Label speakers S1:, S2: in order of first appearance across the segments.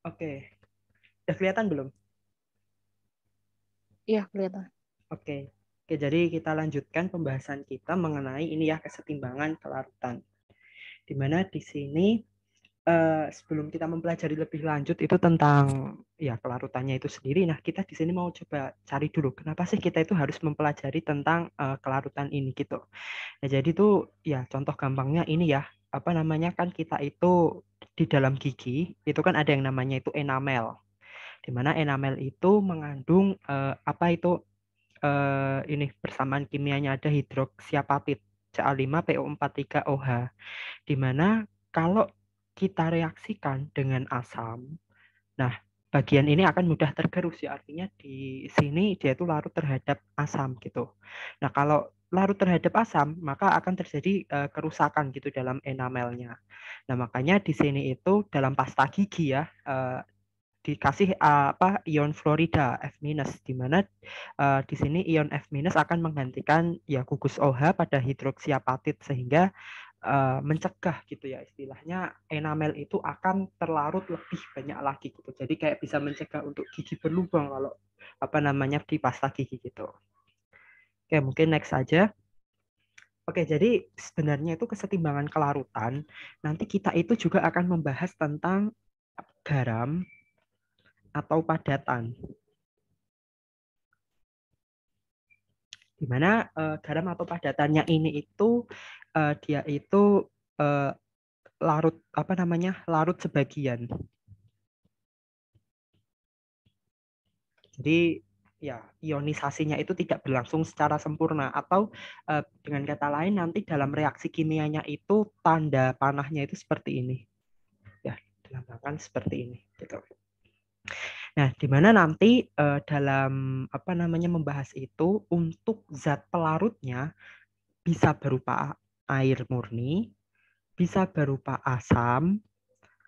S1: Oke, udah kelihatan belum?
S2: Iya, kelihatan.
S1: Oke. Oke, jadi kita lanjutkan pembahasan kita mengenai ini ya kesetimbangan kelarutan. Di mana di sini sebelum kita mempelajari lebih lanjut itu tentang ya kelarutannya itu sendiri. Nah, kita di sini mau coba cari dulu kenapa sih kita itu harus mempelajari tentang kelarutan ini gitu. Nah, jadi tuh ya contoh gampangnya ini ya, apa namanya kan kita itu di dalam gigi itu kan ada yang namanya itu enamel. Di mana enamel itu mengandung apa itu ini persamaan kimianya ada hidroksiapatit Ca5PO43OH, di mana kalau kita reaksikan dengan asam, nah bagian ini akan mudah tergerus ya, artinya di sini dia itu larut terhadap asam gitu. Nah kalau larut terhadap asam maka akan terjadi kerusakan gitu dalam enamelnya. Nah makanya di sini itu dalam pasta gigi ya dikasih apa ion fluorida F-, di mana di sini ion F- akan menggantikan ya gugus OH pada hidroksiapatit sehingga mencegah gitu ya istilahnya enamel itu akan terlarut lebih banyak lagi gitu. Jadi kayak bisa mencegah untuk gigi berlubang kalau apa namanya di pasta gigi gitu. Oke, mungkin next saja. Oke, jadi sebenarnya itu kesetimbangan kelarutan. Nanti kita itu juga akan membahas tentang garam atau padatan. Di mana garam atau padatannya ini itu dia itu uh, larut apa namanya larut sebagian. Jadi ya ionisasinya itu tidak berlangsung secara sempurna atau dengan kata lain nanti dalam reaksi kimianya itu tanda panahnya itu seperti ini. Ya, dilambangkan seperti ini gitu. Nah, di mana nanti dalam apa namanya membahas itu untuk zat pelarutnya bisa berupa air murni, bisa berupa asam,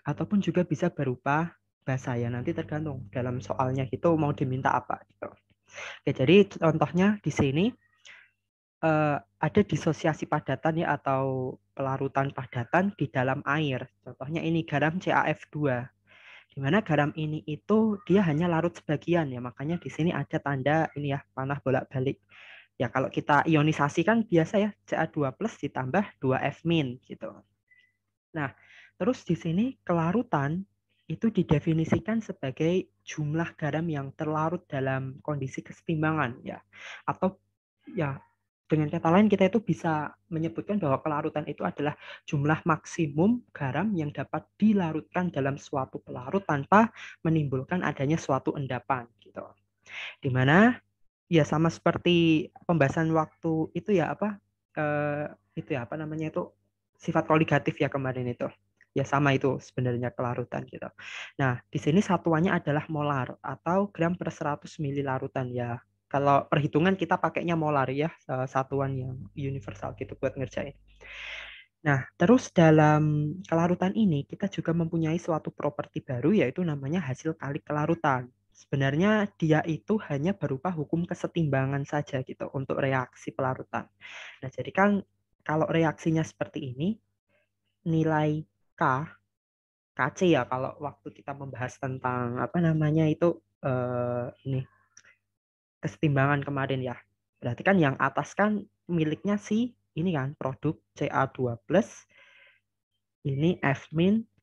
S1: ataupun juga bisa berupa basa ya. Nanti tergantung dalam soalnya itu mau diminta apa gitu. Oke, jadi contohnya di sini ada disosiasi padatan ya atau pelarutan padatan di dalam air. Contohnya ini garam CaF2. Di mana garam ini itu dia hanya larut sebagian ya, makanya di sini ada tanda ini ya panah bolak-balik. Ya kalau kita ionisasi kan biasa ya Ca2+ ditambah 2F- gitu. Nah, terus di sini kelarutan itu didefinisikan sebagai jumlah garam yang terlarut dalam kondisi kesetimbangan ya. Atau ya dengan kata lain kita itu bisa menyebutkan bahwa kelarutan itu adalah jumlah maksimum garam yang dapat dilarutkan dalam suatu pelarut tanpa menimbulkan adanya suatu endapan gitu. Dimana ya sama seperti pembahasan waktu itu ya apa eh, itu ya apa namanya itu sifat koligatif ya kemarin itu ya sama itu sebenarnya kelarutan gitu. Nah di sini satuannya adalah molar atau gram per 100 mili larutan ya. Kalau perhitungan kita pakainya molar ya satuan yang universal gitu buat ngerjain. Nah, terus dalam kelarutan ini kita juga mempunyai suatu properti baru yaitu namanya hasil kali kelarutan. Sebenarnya dia itu hanya berupa hukum kesetimbangan saja gitu untuk reaksi pelarutan. Nah, jadi kan kalau reaksinya seperti ini, nilai K, Kc ya kalau waktu kita membahas tentang apa namanya itu ini kesetimbangan kemarin ya. Berarti kan yang atas kan miliknya si ini kan produk Ca2+, ini F-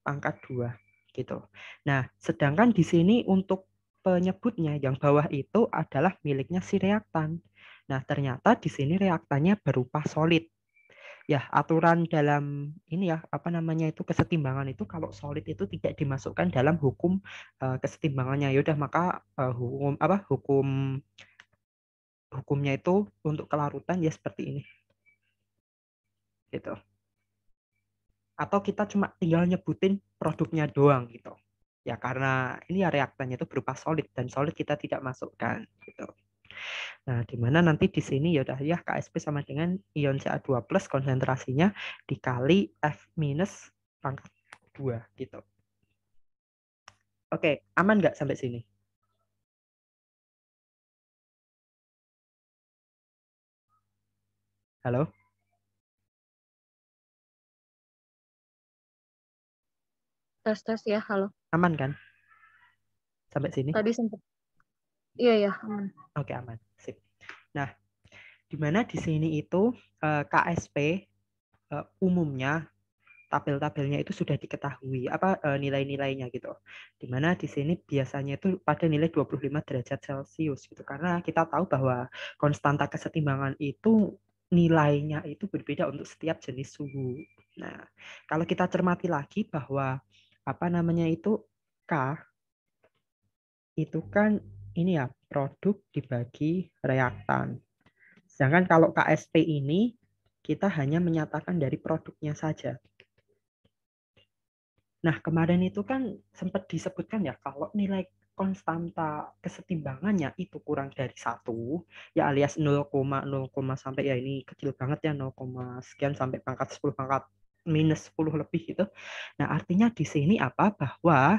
S1: pangkat 2 gitu. Nah, sedangkan di sini untuk penyebutnya yang bawah itu adalah miliknya si reaktan. Nah, ternyata di sini reaktannya berupa solid. Ya, aturan dalam ini ya, apa namanya itu kesetimbangan itu kalau solid itu tidak dimasukkan dalam hukum kesetimbangannya. Ya udah maka hukum apa hukumnya itu untuk kelarutan ya seperti ini. Gitu. Atau kita cuma tinggal nyebutin produknya doang gitu. Ya karena ini ya reaktannya itu berupa solid dan solid kita tidak masukkan gitu. Nah, di mana nanti di sini ya udah ya Ksp sama dengan ion Ca2+ konsentrasinya dikali F- pangkat 2 gitu. Oke, aman nggak sampai sini? Halo?
S2: Tes tes ya, halo.
S1: Aman kan? Sampai sini?
S2: Tadi sempat. Iya, aman.
S1: Oke, aman. Sip. Nah, di mana di sini itu KSP umumnya tabel-tabelnya itu sudah diketahui nilai-nilainya gitu. Di mana di sini biasanya itu pada nilai 25 derajat Celcius gitu. Karena kita tahu bahwa konstanta kesetimbangan itu nilainya itu berbeda untuk setiap jenis suhu. Nah, kalau kita cermati lagi bahwa K itu kan ini ya produk dibagi reaktan. Sedangkan kalau KSP ini kita hanya menyatakan dari produknya saja. Nah, kemarin itu kan sempat disebutkan ya kalau nilai konstanta kesetimbangannya itu kurang dari 1, ya alias 0,0 sampai ya ini kecil banget ya 0, sekian sampai pangkat 10 pangkat minus 10 lebih gitu. Nah, artinya di sini apa? Bahwa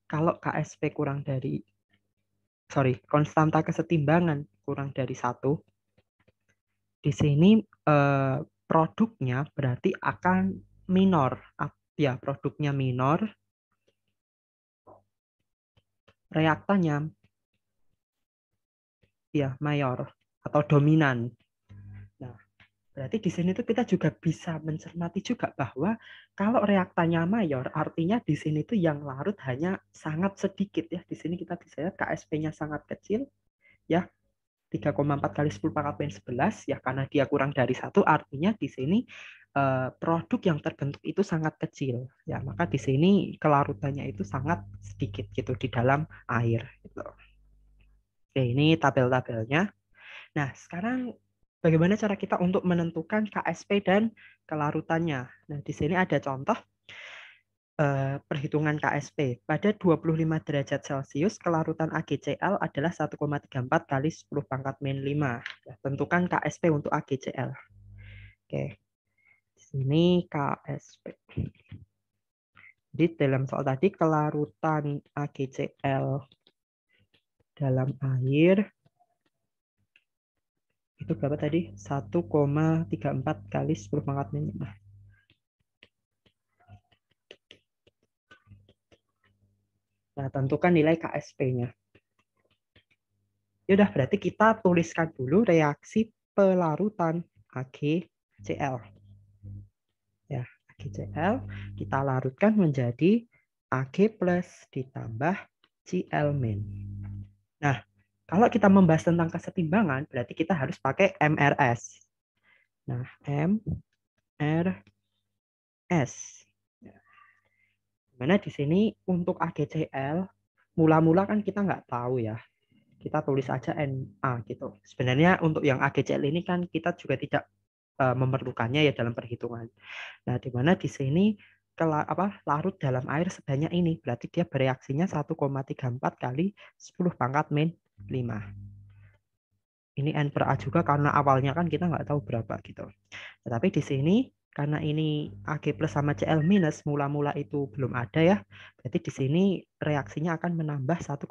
S1: kalau KSP konstanta kesetimbangan kurang dari 1, di sini produknya berarti akan minor. Ya, produknya minor, reaktannya ya mayor atau dominan. Nah, berarti di sini tuh kita juga bisa mencermati juga bahwa kalau reaktannya mayor, artinya di sini tuh yang larut hanya sangat sedikit ya. Di sini kita bisa lihat KSP-nya sangat kecil ya. 3,4 kali 10 pangkat min 11 ya, karena dia kurang dari 1, artinya di sini produk yang terbentuk itu sangat kecil ya, maka di sini kelarutannya itu sangat sedikit gitu di dalam air gitu. Oke, ini tabel-tabelnya. Nah, sekarang bagaimana cara kita untuk menentukan KSP dan kelarutannya? Nah, di sini ada contoh perhitungan KSP. Pada 25 derajat Celcius, kelarutan AgCl adalah 1,34 kali 10 pangkat min 5. Ya, tentukan KSP untuk AgCl. Oke, di sini KSP. Jadi dalam soal tadi, kelarutan AgCl dalam air itu berapa tadi? 1,34 kali 10 pangkat min 5. Nah, tentukan nilai KSP-nya. Yaudah, berarti kita tuliskan dulu reaksi pelarutan AgCl. Ya, AgCl kita larutkan menjadi Ag plus ditambah Cl-. Nah, kalau kita membahas tentang kesetimbangan, berarti kita harus pakai MRS. Nah, MRS. Dimana di sini untuk AgCl, mula-mula kan kita nggak tahu ya. Kita tulis aja Na gitu. Sebenarnya untuk yang AgCl ini kan kita juga tidak memerlukannya ya dalam perhitungan. Nah, di mana di sini larut dalam air sebanyak ini, berarti dia bereaksinya 1,34 kali 10 pangkat min 5. Ini N per A juga karena awalnya kan kita nggak tahu berapa gitu. Tetapi di sini karena ini Ag plus sama Cl minus mula-mula itu belum ada ya. Berarti di sini reaksinya akan menambah 1,34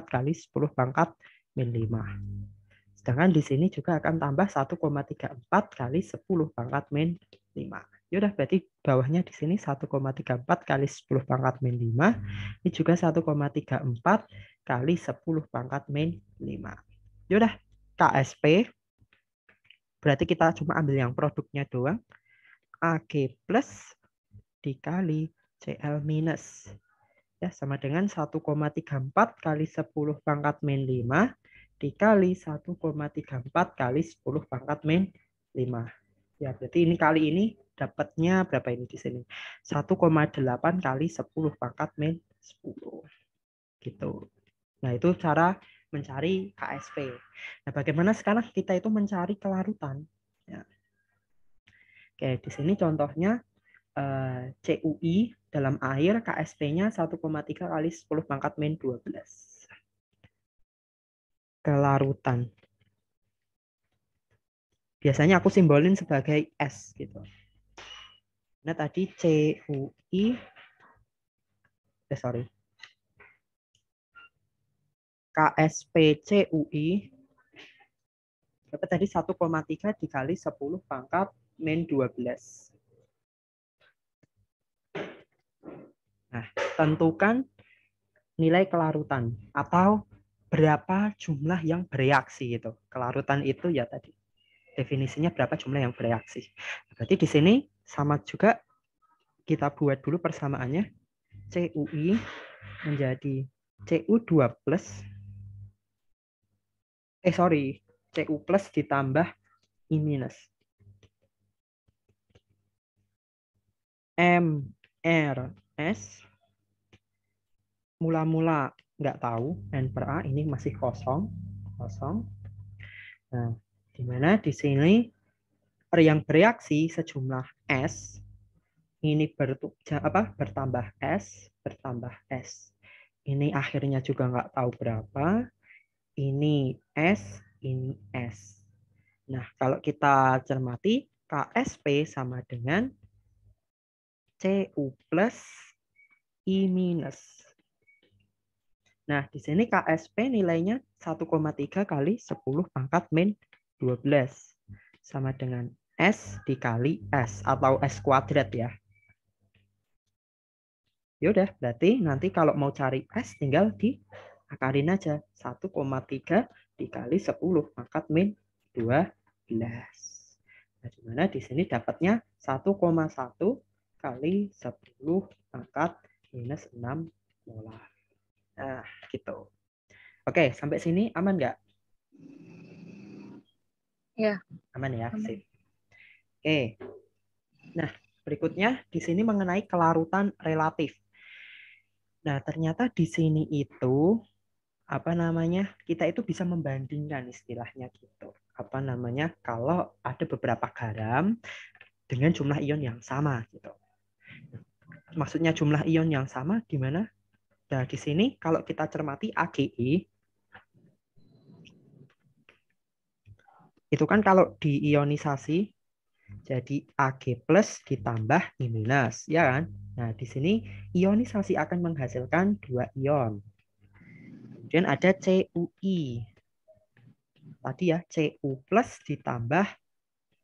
S1: kali 10 pangkat min 5. Sedangkan di sini juga akan tambah 1,34 kali 10 pangkat min 5. Ya udah, berarti bawahnya di sini 1,34 kali 10 pangkat min 5. Ini juga 1,34 kali 10 pangkat min 5. Ya udah, KSP berarti kita cuma ambil yang produknya doang. Ag plus dikali Cl minus. Ya, sama dengan 1,34 kali 10 pangkat min 5 dikali 1,34 kali 10 pangkat min 5. Ya, berarti ini kali ini dapatnya berapa ini di sini? 1,8 kali 10 pangkat min 10. Gitu. Nah, itu cara mencari KSP. Nah, bagaimana sekarang kita itu mencari kelarutan? Ya. Oke, di sini contohnya CUI dalam air KSP-nya 1,3 kali 10 pangkat min 12. Kelarutan. Biasanya aku simbolin sebagai S gitu. Nah, tadi CUI KSP CUI berapa tadi? 1,3 dikali 10 pangkat min 12. Nah, tentukan nilai kelarutan atau berapa jumlah yang bereaksi itu. Kelarutan itu ya tadi definisinya berapa jumlah yang bereaksi. Berarti di sini sama juga kita buat dulu persamaannya. CUI menjadi CU2 plus CU plus ditambah I minus. MRS mula-mula nggak tahu, N per A ini masih kosong. Nah, di mana di sini yang bereaksi sejumlah S ini bertambah S. Ini akhirnya juga nggak tahu berapa. Ini S, ini S. Nah, kalau kita cermati, KSP sama dengan CU plus I minus. Nah, di sini KSP nilainya 1,3 kali 10 pangkat min 12. Sama dengan S dikali S atau S kuadrat ya. Yaudah, berarti nanti kalau mau cari S tinggal diakarin aja. 1,3 dikali 10 pangkat min 12. Nah, dimana di sini dapatnya 1,1 kali 10 pangkat minus 6 molar. Nah, gitu. Oke, sampai sini aman nggak?
S2: Ya.
S1: Aman ya,
S2: Aman.
S1: sip. Oke. Nah, berikutnya di sini mengenai kelarutan relatif. Nah, ternyata di sini itu kita itu bisa membandingkan istilahnya gitu. Kalau ada beberapa garam dengan jumlah ion yang sama gitu. Maksudnya jumlah ion yang sama gimana? Nah, di sini kalau kita cermati AgI itu kan kalau diionisasi jadi Ag plus ditambah I minus, ya kan? Nah, di sini ionisasi akan menghasilkan 2 ion. Kemudian ada CuI. Tadi ya, Cu plus ditambah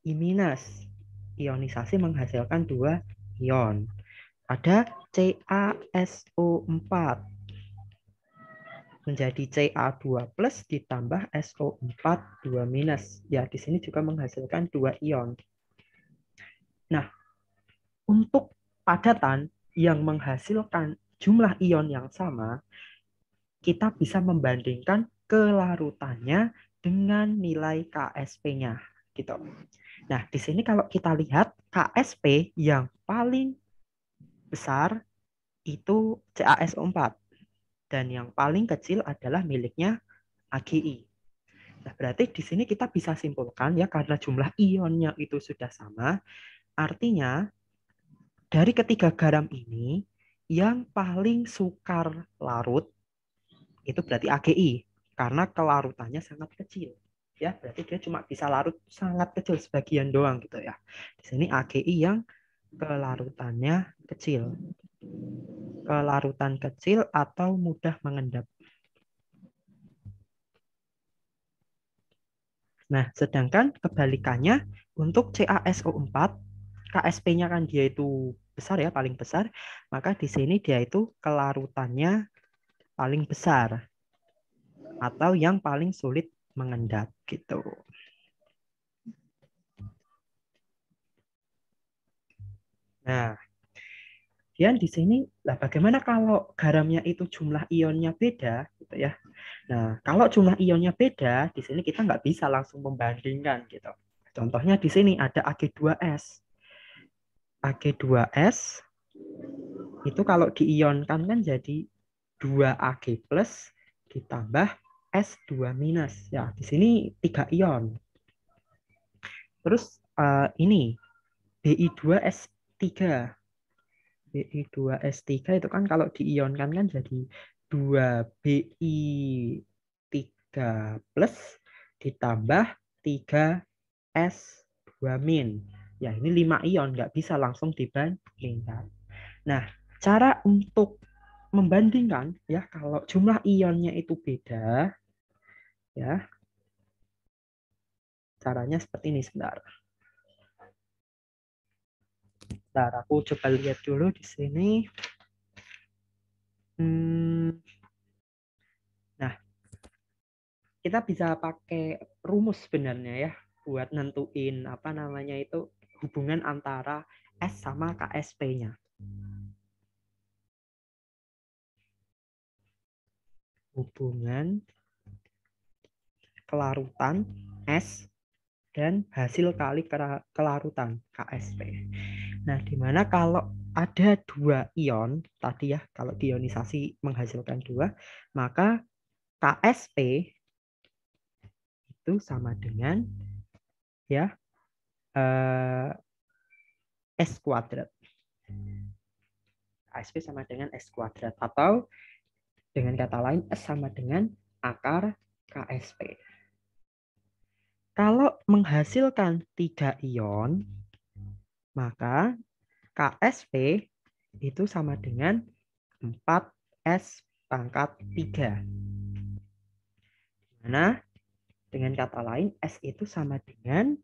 S1: I minus. Ionisasi menghasilkan 2 ion. Ada CaSO4 menjadi Ca2 plus ditambah SO4 2 minus. Ya, di sini juga menghasilkan 2 ion. Nah, untuk padatan yang menghasilkan jumlah ion yang sama, kita bisa membandingkan kelarutannya dengan nilai KSP-nya. Gitu. Nah, di sini kalau kita lihat KSP yang paling besar itu CaSO4 dan yang paling kecil adalah miliknya AgI. Nah, berarti di sini kita bisa simpulkan ya karena jumlah ionnya itu sudah sama, artinya dari ketiga garam ini yang paling sukar larut itu berarti AgI karena kelarutannya sangat kecil. Ya, berarti dia cuma bisa larut sangat kecil sebagian doang gitu ya. Di sini AgI yang kelarutannya kecil. Kelarutan kecil atau mudah mengendap. Nah, sedangkan kebalikannya untuk CaSO4, KSP-nya kan dia itu besar ya, paling besar, maka di sini dia itu kelarutannya paling besar atau yang paling sulit mengendap gitu. Nah, kemudian di sini lah bagaimana kalau garamnya itu jumlah ionnya beda gitu ya. Nah, kalau jumlah ionnya beda, di sini kita nggak bisa langsung membandingkan gitu. Contohnya di sini ada Ag2S. Ag2S itu kalau diionkan kan jadi 2Ag plus ditambah S2 minus. Ya, di sini 3 ion. Terus ini Bi2S3. Bi2S3 itu kan kalau diionkan kan jadi 2Bi3 plus ditambah 3S2 min. Ya, ini 5 ion, nggak bisa langsung dibandingkan. Nah, cara untuk membandingkan ya kalau jumlah ionnya itu beda ya. Caranya seperti ini sebentar. Bentar, aku coba lihat dulu di sini. kita bisa pakai rumus sebenarnya ya buat nentuin apa namanya itu hubungan antara S sama KSP-nya. Hubungan kelarutan S dan hasil kali kelarutan KSP. Nah, dimana kalau ada dua ion tadi ya, kalau diionisasi menghasilkan dua, maka KSP itu sama dengan ya S kuadrat. KSP sama dengan S kuadrat atau dengan kata lain S sama dengan akar KSP. Kalau menghasilkan 3 ion, maka KSP itu sama dengan 4S pangkat 3. Nah, dengan kata lain, S itu sama dengan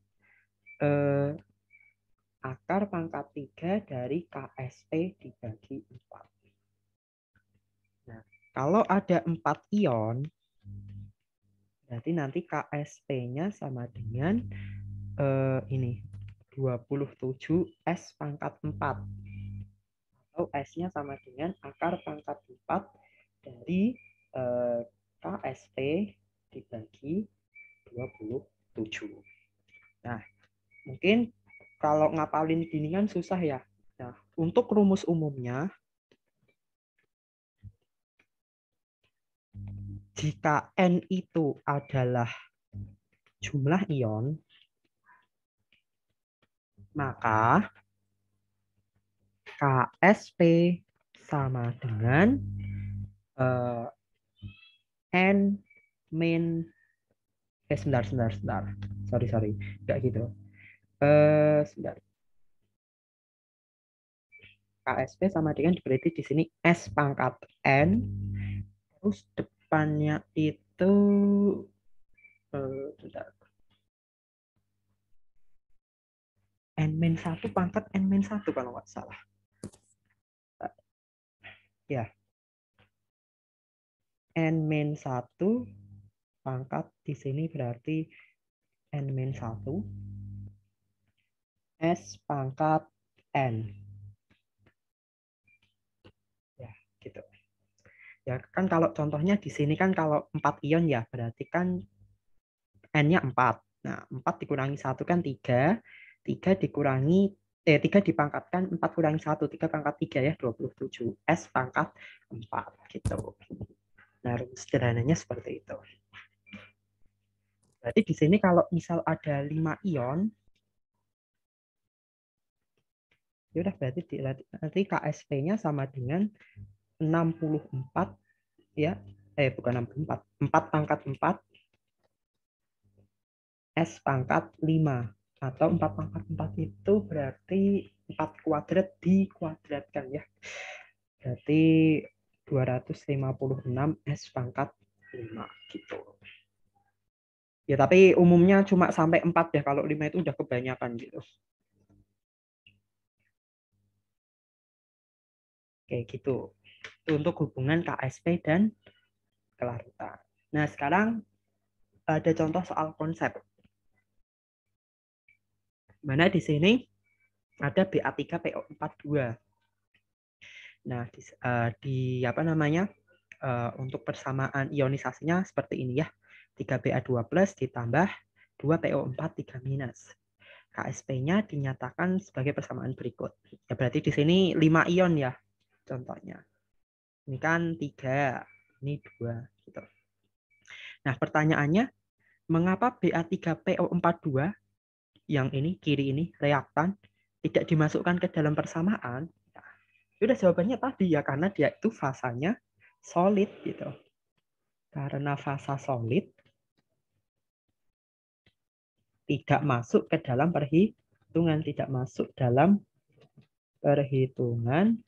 S1: akar pangkat 3 dari KSP dibagi 4. Nah, kalau ada 4 ion, berarti nanti KSP-nya sama dengan ini 27 S pangkat 4 atau S-nya sama dengan akar pangkat 4 dari KSP dibagi 27. Nah, mungkin kalau ngapalin gini kan susah ya. Nah, untuk rumus umumnya, jika N itu adalah jumlah ion, maka KSP sama dengan N min sebentar. Sorry. Enggak gitu. Sebentar. KSP sama dengan berarti di sini S pangkat N, terus depannya itu N-1 pangkat N-1 kalau nggak salah. Ya. N-1 pangkat di sini berarti N-1 S pangkat N. Ya, gitu. Ya kan kalau contohnya di sini kan kalau 4 ion ya berarti kan N-nya 4. Nah, 4 dikurangi 1 kan 3. 3 dikurangi 3 dipangkatkan 4 kurangi 1, 3 pangkat 3 ya 27. S pangkat 4 gitu. Nah, sederhananya seperti itu. Berarti di sini kalau misal ada 5 ion, ya udah berarti nanti KSP-nya sama dengan 64 ya. Bukan 64. 4 pangkat 4 S pangkat 5 atau 4 pangkat 4 itu berarti 4 kuadrat dikuadratkan ya. Berarti 256 S pangkat 5 gitu. Ya tapi umumnya cuma sampai 4 ya, kalau 5 itu udah kebanyakan gitu. Kayak gitu. Itu untuk hubungan KSP dan kelarutan. Nah, sekarang ada contoh soal konsep. Mana di sini ada Ba3PO42. Nah, di apa namanya? Untuk persamaan ionisasinya seperti ini ya. 3Ba2+ ditambah 2PO4 3-. KSP-nya dinyatakan sebagai persamaan berikut. Ya berarti di sini 5 ion ya contohnya. Ini kan 3, ini 2 gitu. Nah, pertanyaannya mengapa Ba3PO42 yang ini kiri ini reaktan tidak dimasukkan ke dalam persamaan? Nah, udah jawabannya tadi ya, karena dia itu fasanya solid gitu. Karena fasa solid tidak masuk ke dalam perhitungan, tidak masuk dalam perhitungan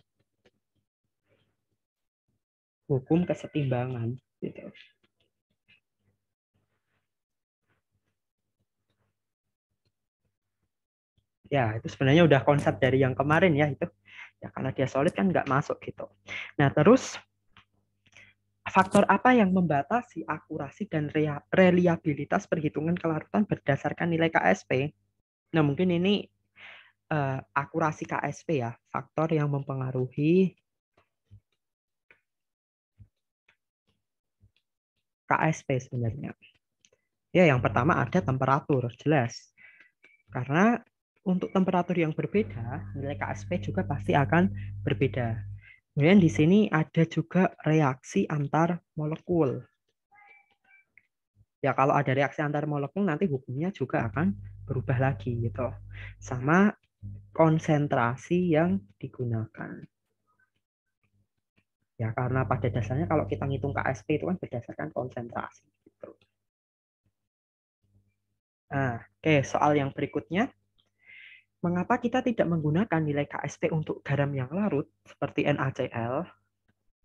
S1: hukum kesetimbangan gitu. Ya, itu sebenarnya udah konsep dari yang kemarin ya itu. Ya karena dia solid kan nggak masuk gitu. Nah, terus faktor apa yang membatasi akurasi dan reliabilitas perhitungan kelarutan berdasarkan nilai KSP? Nah, mungkin ini akurasi KSP ya, faktor yang mempengaruhi KSP sebenarnya. Ya, yang pertama ada temperatur, jelas. Karena untuk temperatur yang berbeda, nilai KSP juga pasti akan berbeda. Kemudian di sini ada juga reaksi antar molekul. Ya, kalau ada reaksi antar molekul nanti hukumnya juga akan berubah lagi gitu. Sama konsentrasi yang digunakan. Ya, karena pada dasarnya kalau kita ngitung KSP itu kan berdasarkan konsentrasi. Gitu. Nah, oke, soal yang berikutnya. Mengapa kita tidak menggunakan nilai KSP untuk garam yang larut seperti NaCl?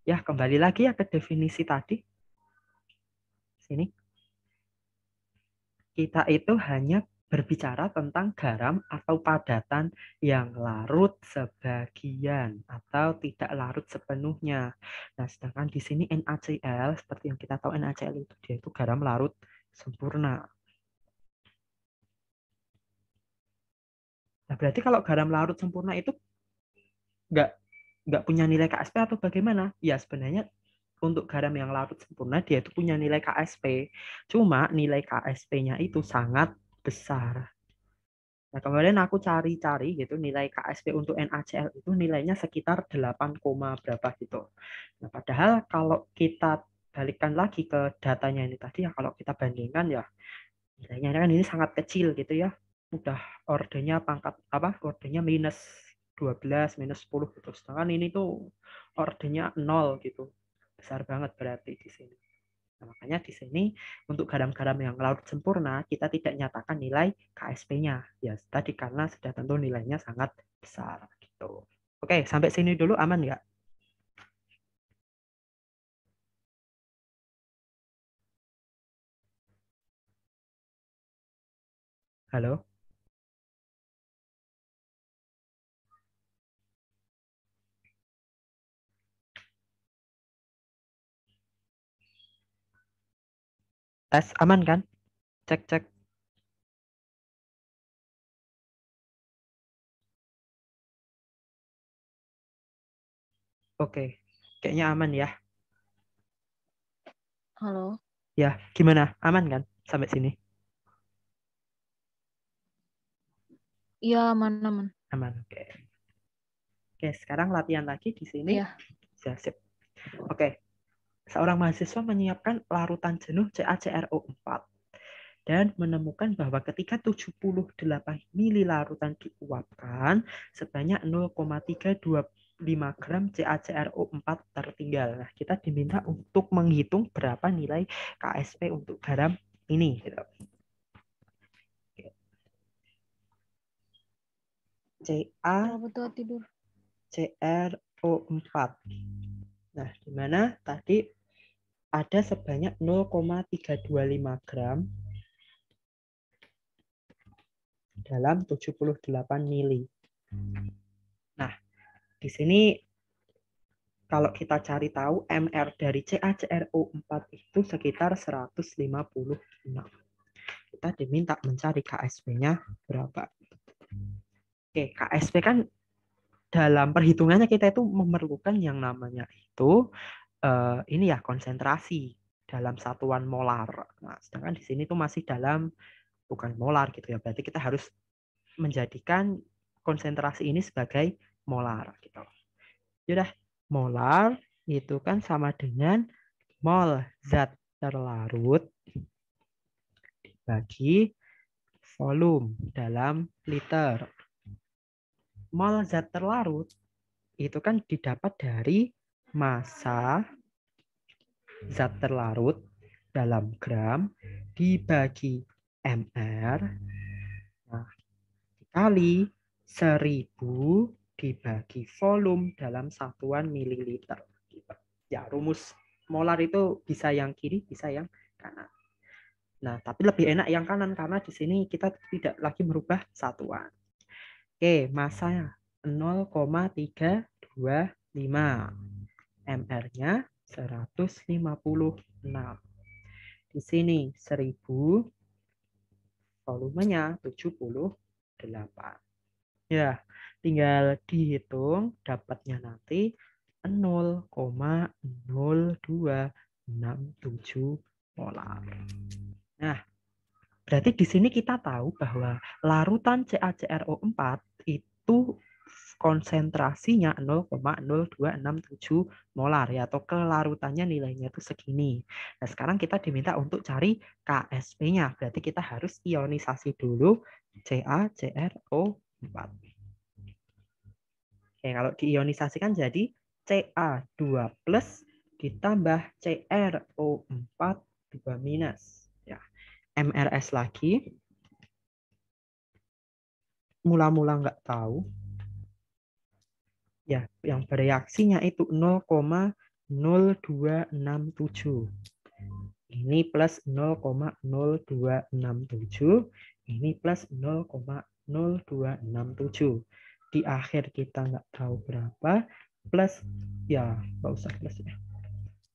S1: Ya, kembali lagi ya ke definisi tadi. Sini. Kita itu hanya berbicara tentang garam atau padatan yang larut sebagian atau tidak larut sepenuhnya. Nah, sedangkan di sini NaCl, seperti yang kita tahu NaCl itu dia itu garam larut sempurna. Nah, berarti kalau garam larut sempurna itu nggak punya nilai KSP atau bagaimana? Ya, sebenarnya untuk garam yang larut sempurna dia itu punya nilai KSP. Cuma nilai KSP-nya itu sangat besar. Nah, kemudian aku cari-cari gitu nilai KSP untuk NaCl itu nilainya sekitar 8, berapa gitu. Nah, padahal kalau kita balikkan lagi ke datanya ini tadi ya, kalau kita bandingkan ya nilainya kan ini sangat kecil gitu ya. Udah ordernya pangkat apa? Ordernya -12, -10 gitu. Sedangkan ini tuh ordernya 0 gitu. Besar banget berarti di sini. Nah, makanya di sini untuk garam-garam yang larut sempurna kita tidak nyatakan nilai KSP-nya. Ya, tadi karena sudah tentu nilainya sangat besar gitu. Oke, sampai sini dulu aman nggak? Halo? Tes aman kan? Cek cek. Oke. Kayaknya aman ya.
S2: Halo.
S1: Ya, gimana? Aman kan sampai sini?
S2: Iya, aman.
S1: Aman. Oke. Oke, sekarang latihan lagi di sini.
S2: Iya.
S1: Ya, sip. Oke. Seorang mahasiswa menyiapkan larutan jenuh CaCrO4 dan menemukan bahwa ketika 78 mili larutan diuapkan, sebanyak 0,325 gram CaCrO4 tertinggal. Nah, kita diminta untuk menghitung berapa nilai KSP untuk garam ini. Gitu.
S2: Kenapa tuh tidur?
S1: CaCrO4. Nah, di mana tadi ada sebanyak 0,325 gram dalam 78 mili. Nah, di sini kalau kita cari tahu MR dari CaCrO4 itu sekitar 156. Kita diminta mencari KSP-nya berapa. Oke, KSP kan dalam perhitungannya kita itu memerlukan yang namanya itu ini ya konsentrasi dalam satuan molar. Nah, sedangkan di sini tuh masih dalam bukan molar gitu ya. Berarti kita harus menjadikan konsentrasi ini sebagai molar gitu. Sudah molar itu kan sama dengan mol zat terlarut dibagi volume dalam liter. Mol zat terlarut itu kan didapat dari massa zat terlarut dalam gram dibagi mr, nah, dikali 1000 dibagi volume dalam satuan mililiter. Ya, rumus molar itu bisa yang kiri, bisa yang kanan. Nah, tapi lebih enak yang kanan karena di sini kita tidak lagi merubah satuan. Oke, masanya 0,325. MR-nya 156. Di sini 1000, volumenya 78. Ya, tinggal dihitung dapatnya nanti 0,0267 molar. Nah, berarti di sini kita tahu bahwa larutan CaCrO4 itu konsentrasinya 0,0267 molar ya, atau kelarutannya nilainya itu segini. Nah, sekarang kita diminta untuk cari KSP-nya. Berarti kita harus ionisasi dulu CaCrO4. Oke, kalau diionisasikan jadi Ca2 plus ditambah CrO4 2 minus. Ya. MRS lagi. Mula-mula nggak tahu. Ya, yang bereaksinya itu 0,0267. Ini plus 0,0267. Ini plus 0,0267. Di akhir kita nggak tahu berapa. Plus, ya nggak usah plus ya.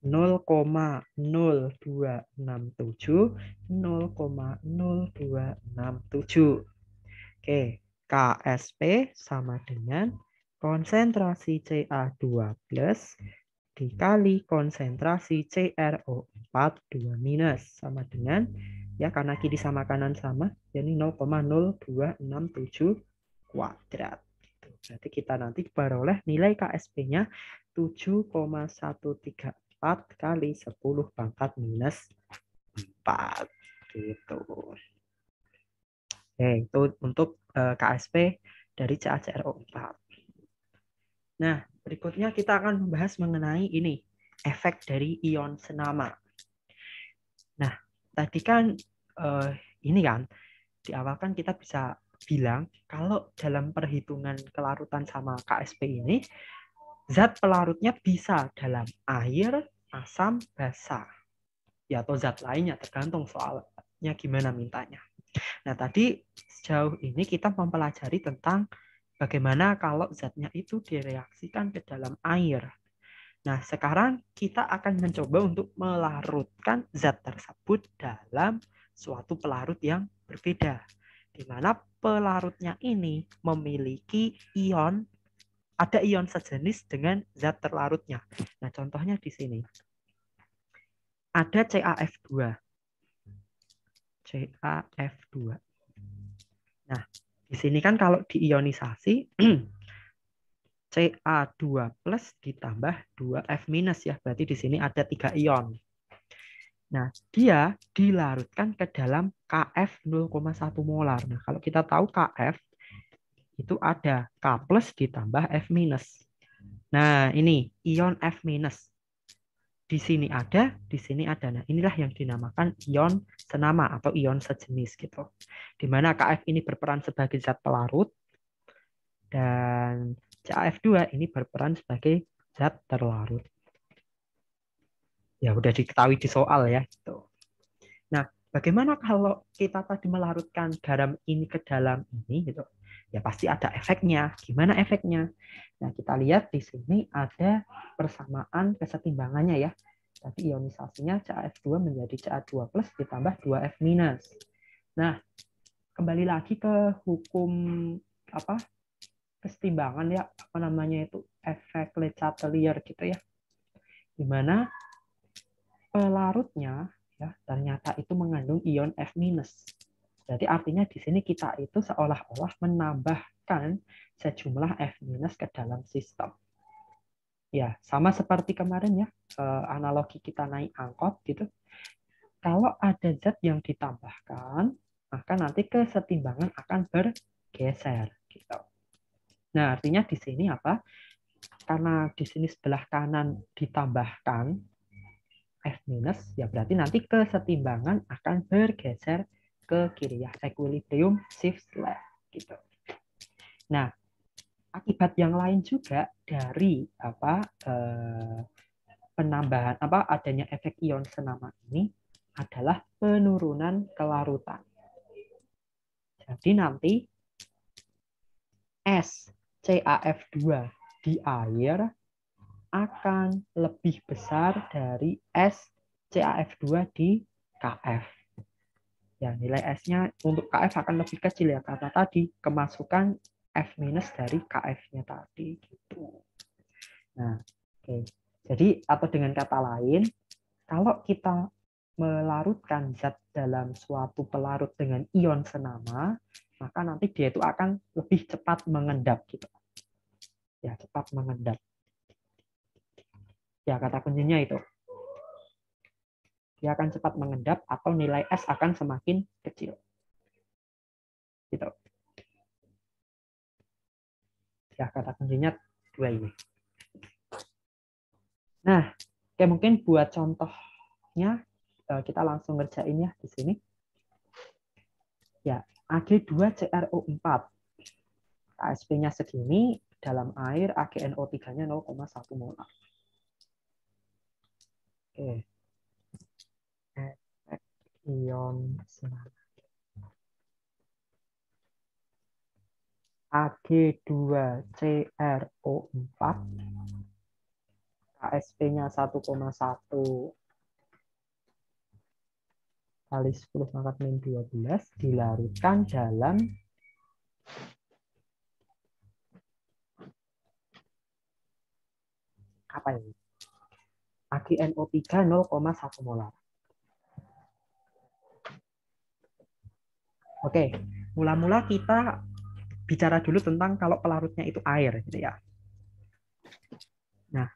S1: 0,0267, 0,0267. Oke, KSP sama dengan konsentrasi Ca2 plus dikali konsentrasi CrO4 2 minus sama dengan, ya karena kiri sama kanan sama, jadi 0,0267 kuadrat. Berarti kita nanti beroleh nilai KSP-nya 7,134 kali 10 pangkat minus 4. Gitu. Oke, itu untuk KSP dari CaCrO4. Nah, berikutnya kita akan membahas mengenai ini, efek dari ion senama. Nah, tadi kan ini kan, di awal kan kita bisa bilang kalau dalam perhitungan kelarutan sama KSP ini, zat pelarutnya bisa dalam air, asam, basa. Ya, atau zat lainnya, tergantung soalnya gimana mintanya. Nah, tadi sejauh ini kita mempelajari tentang bagaimana kalau zatnya itu direaksikan ke dalam air. Nah, sekarang kita akan mencoba untuk melarutkan zat tersebut dalam suatu pelarut yang berbeda, di mana pelarutnya ini memiliki ion, ada ion sejenis dengan zat terlarutnya. Nah, contohnya di sini. Ada CaF2. CaF2. Nah, di sini kan kalau diionisasi Ca2 plus ditambah 2F minus ya. Berarti di sini ada 3 ion. Nah, dia dilarutkan ke dalam Kf 0,1 molar. Nah, kalau kita tahu Kf itu ada K plus ditambah F minus. Nah, ini ion F minus. Di sini ada, di sini ada. Nah, inilah yang dinamakan ion senama atau ion sejenis gitu. Di mana Kf ini berperan sebagai zat pelarut dan CaF2 ini berperan sebagai zat terlarut. Ya, udah diketahui di soal ya gitu. Nah, bagaimana kalau kita tadi melarutkan garam ini ke dalam ini gitu? Ya pasti ada efeknya. Gimana efeknya? Nah, kita lihat di sini ada persamaan kesetimbangannya ya. Tadi ionisasinya CaF2 menjadi Ca2 plus ditambah 2F minus. Nah, kembali lagi ke hukum apa? Kesetimbangan ya, apa namanya itu? Efek Le Chatelier gitu ya. Di mana pelarutnya ya ternyata itu mengandung ion F-. Jadi artinya di sini kita itu seolah-olah menambahkan sejumlah F- ke dalam sistem. Ya, sama seperti kemarin ya, analogi kita naik angkot gitu. Kalau ada zat yang ditambahkan, maka nanti kesetimbangan akan bergeser gitu. Nah, artinya di sini apa? Karena di sini sebelah kanan ditambahkan F-, ya berarti nanti kesetimbangan akan bergeser ke kiri ya, equilibrium shifts left gitu. Nah, akibat yang lain juga dari penambahan adanya efek ion senama ini adalah penurunan kelarutan. Jadi nanti S CaF2 di air akan lebih besar dari S CaF2 di Kf. Ya, nilai S-nya untuk Kf akan lebih kecil ya, karena tadi kemasukan F minus dari Kf-nya tadi gitu. Nah, oke. Jadi atau dengan kata lain, kalau kita melarutkan zat dalam suatu pelarut dengan ion senama, maka nanti dia itu akan lebih cepat mengendap gitu. Ya, cepat mengendap. Ya, kata kuncinya itu. Dia akan cepat mengendap atau nilai S akan semakin kecil. Gitu. Ya, kata kuncinya dua ini. Nah, oke, mungkin buat contohnya kita langsung ngerjain ya di sini. Ya, Ag2CrO4. KSP-nya segini, dalam air AgNO3-nya 0,1 molar. Oke. Efek ion senama. Ag2CrO4. KSP-nya 1,1 kali 10 pangkat min 12 dilarutkan dalam apa ini? AgNO3 0,1 molar. Oke, mula-mula kita bicara dulu tentang kalau pelarutnya itu air gitu ya. Nah,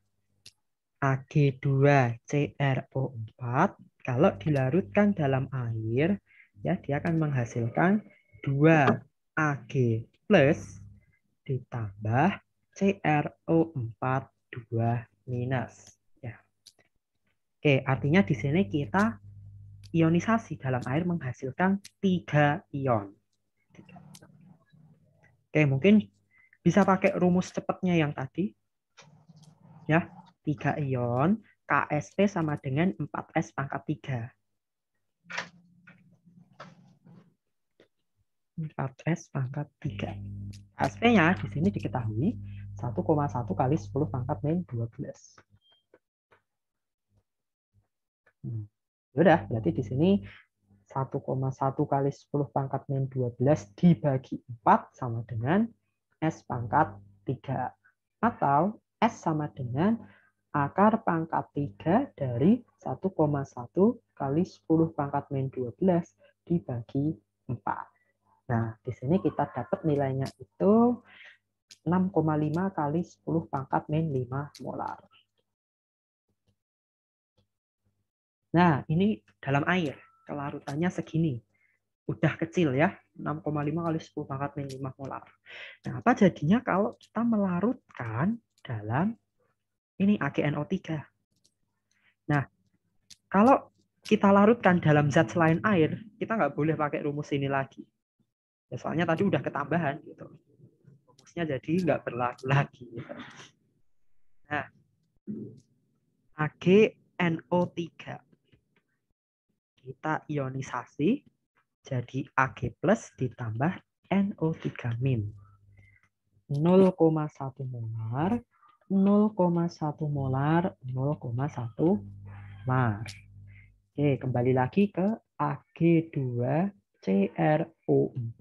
S1: Ag2CrO4 kalau dilarutkan dalam air ya dia akan menghasilkan 2Ag plus ditambah CrO4 2 minus ya. Oke, artinya di sini kita ionisasi dalam air menghasilkan 3 ion. Oke, mungkin bisa pakai rumus cepatnya yang tadi. Ya, 3 ion, KSP sama dengan 4S pangkat 3. 4S pangkat 3. KSP-nya di sini diketahui 1,1 kali 10 pangkat min 12. Udah, berarti di sini 1,1 kali 10 pangkat min 12 dibagi 4 sama dengan S pangkat 3. Atau S sama dengan akar pangkat 3 dari 1,1 kali 10 pangkat min 12 dibagi 4. Nah, di sini kita dapat nilainya itu 6,5 kali 10 pangkat min 5 molar. Nah, ini dalam air. Kelarutannya segini. Udah kecil ya. 6,5 kali 10 pangkat min 5 molar. Nah, apa jadinya kalau kita melarutkan dalam ini AgNO3. Nah, kalau kita larutkan dalam zat selain air, kita nggak boleh pakai rumus ini lagi. Ya, soalnya tadi udah ketambahan gitu. Rumusnya jadi nggak berlaku lagi. Gitu. Nah, AgNO3 kita ionisasi jadi Ag plus ditambah NO3 min. 0,1 molar, 0,1 molar, 0,1 molar. Oke, kembali lagi ke Ag2CrO4.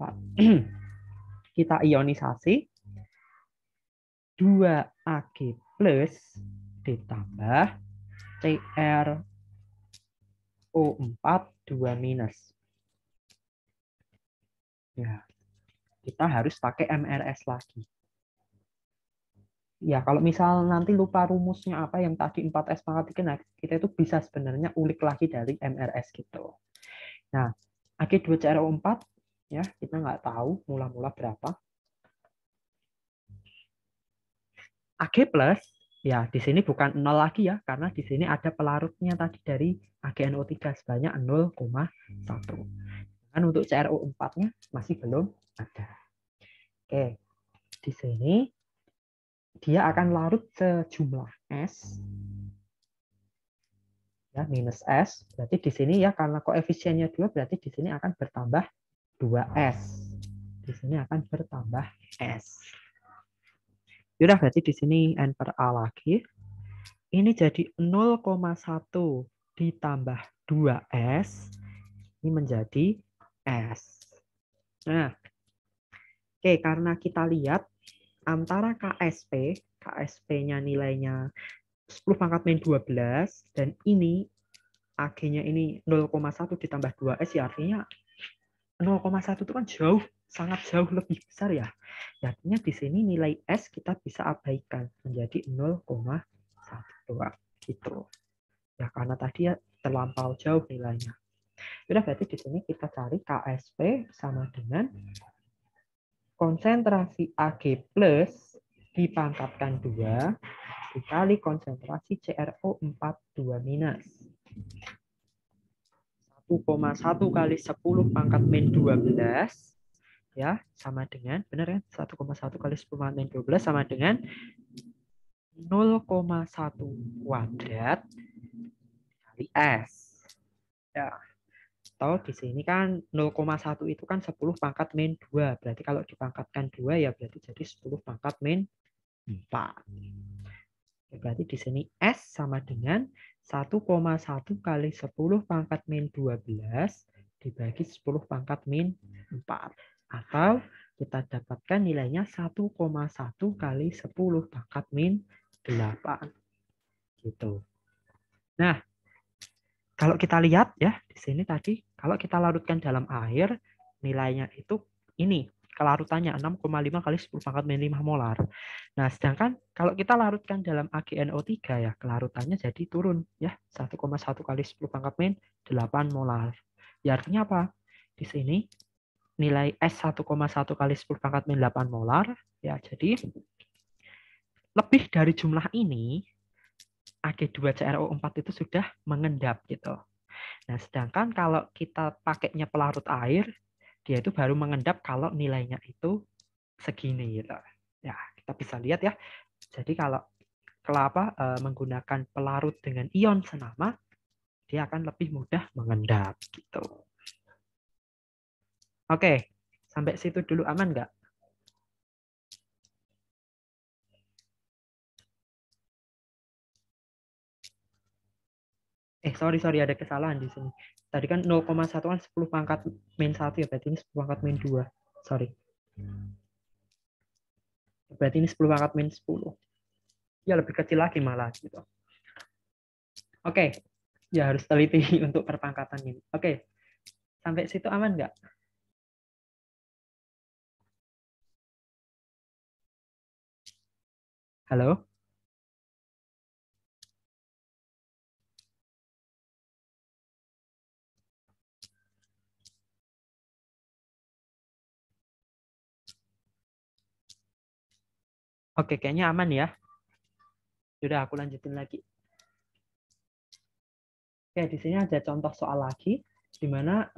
S1: Kita ionisasi 2Ag plus ditambah CrO4 2 minus. Ya, kita harus pakai MRS lagi. Ya, kalau misal nanti lupa rumusnya apa yang tadi 4S pangkat 3, nah kita itu bisa sebenarnya ulik lagi dari MRS gitu. Nah, Ag2CrO4 ya, kita nggak tahu mula-mula berapa. Ag plus ya di sini bukan 0 lagi ya, karena di sini ada pelarutnya tadi dari AgNO3 sebanyak 0,1. Dan untuk CrO4-nya masih belum ada. Oke, di sini dia akan larut sejumlah S ya, minus S. Berarti di sini ya karena koefisiennya 2 berarti di sini akan bertambah 2S. Di sini akan bertambah S. Yaudah, berarti di sini N per A lagi. Ini jadi 0,1 ditambah 2S. Ini menjadi S. Nah, oke, karena kita lihat antara KSP-nya nilainya 10 pangkat min 12, dan ini AG-nya ini 0,1 ditambah 2S, ya artinya 0,1 itu kan jauh, sangat jauh lebih besar ya. Artinya di sini nilai S kita bisa abaikan menjadi 0,1 gitu. Ya karena tadi ya terlampau jauh nilainya. Sudah, berarti di sini kita cari KSP sama dengan konsentrasi Ag plus dipangkatkan 2 dikali konsentrasi CrO42 minus. 1,1 kali 10 pangkat min 12 ya sama dengan, benar ya, 1,1 kali 10 pangkat min 12 sama dengan 0,1 kuadrat kali S. Ya. Atau di sini kan 0,1 itu kan 10 pangkat min 2. Berarti kalau dipangkatkan 2 ya berarti jadi 10 pangkat min 4. Berarti di sini S sama dengan 1,1 kali 10 pangkat min 12 dibagi 10 pangkat min 4. Atau kita dapatkan nilainya 1,1 kali 10 pangkat min 8. Gitu. Nah, kalau kita lihat ya di sini tadi, kalau kita larutkan dalam air, nilainya itu ini. Kelarutannya 6,5 kali 10 pangkat min 5 molar. Nah, sedangkan kalau kita larutkan dalam AgNO3 ya, kelarutannya jadi turun ya, 1,1 kali 10 pangkat min 8 molar. Ya artinya apa? Di sini nilai S 1,1 kali 10 pangkat min 8 molar ya, jadi lebih dari jumlah ini Ag2CrO4 itu sudah mengendap gitu. Nah, sedangkan kalau kita pakainya pelarut air, dia itu baru mengendap kalau nilainya itu segini gitu. Ya, kita bisa lihat ya. Jadi kalau kelapa menggunakan pelarut dengan ion senama, dia akan lebih mudah mengendap gitu. Oke, sampai situ dulu aman nggak? Sorry, ada kesalahan di sini. Tadi kan 0,1 kan 10 pangkat min 1 ya, berarti ini 10 pangkat min 2. Sorry. Berarti ini 10 pangkat min 10. Ya lebih kecil lagi malah gitu. Oke, ya harus teliti untuk perpangkatan ini. Oke, sampai situ aman nggak? Halo? Oke, kayaknya aman ya. Sudah, aku lanjutin lagi. Oke, di sini ada contoh soal lagi, di mana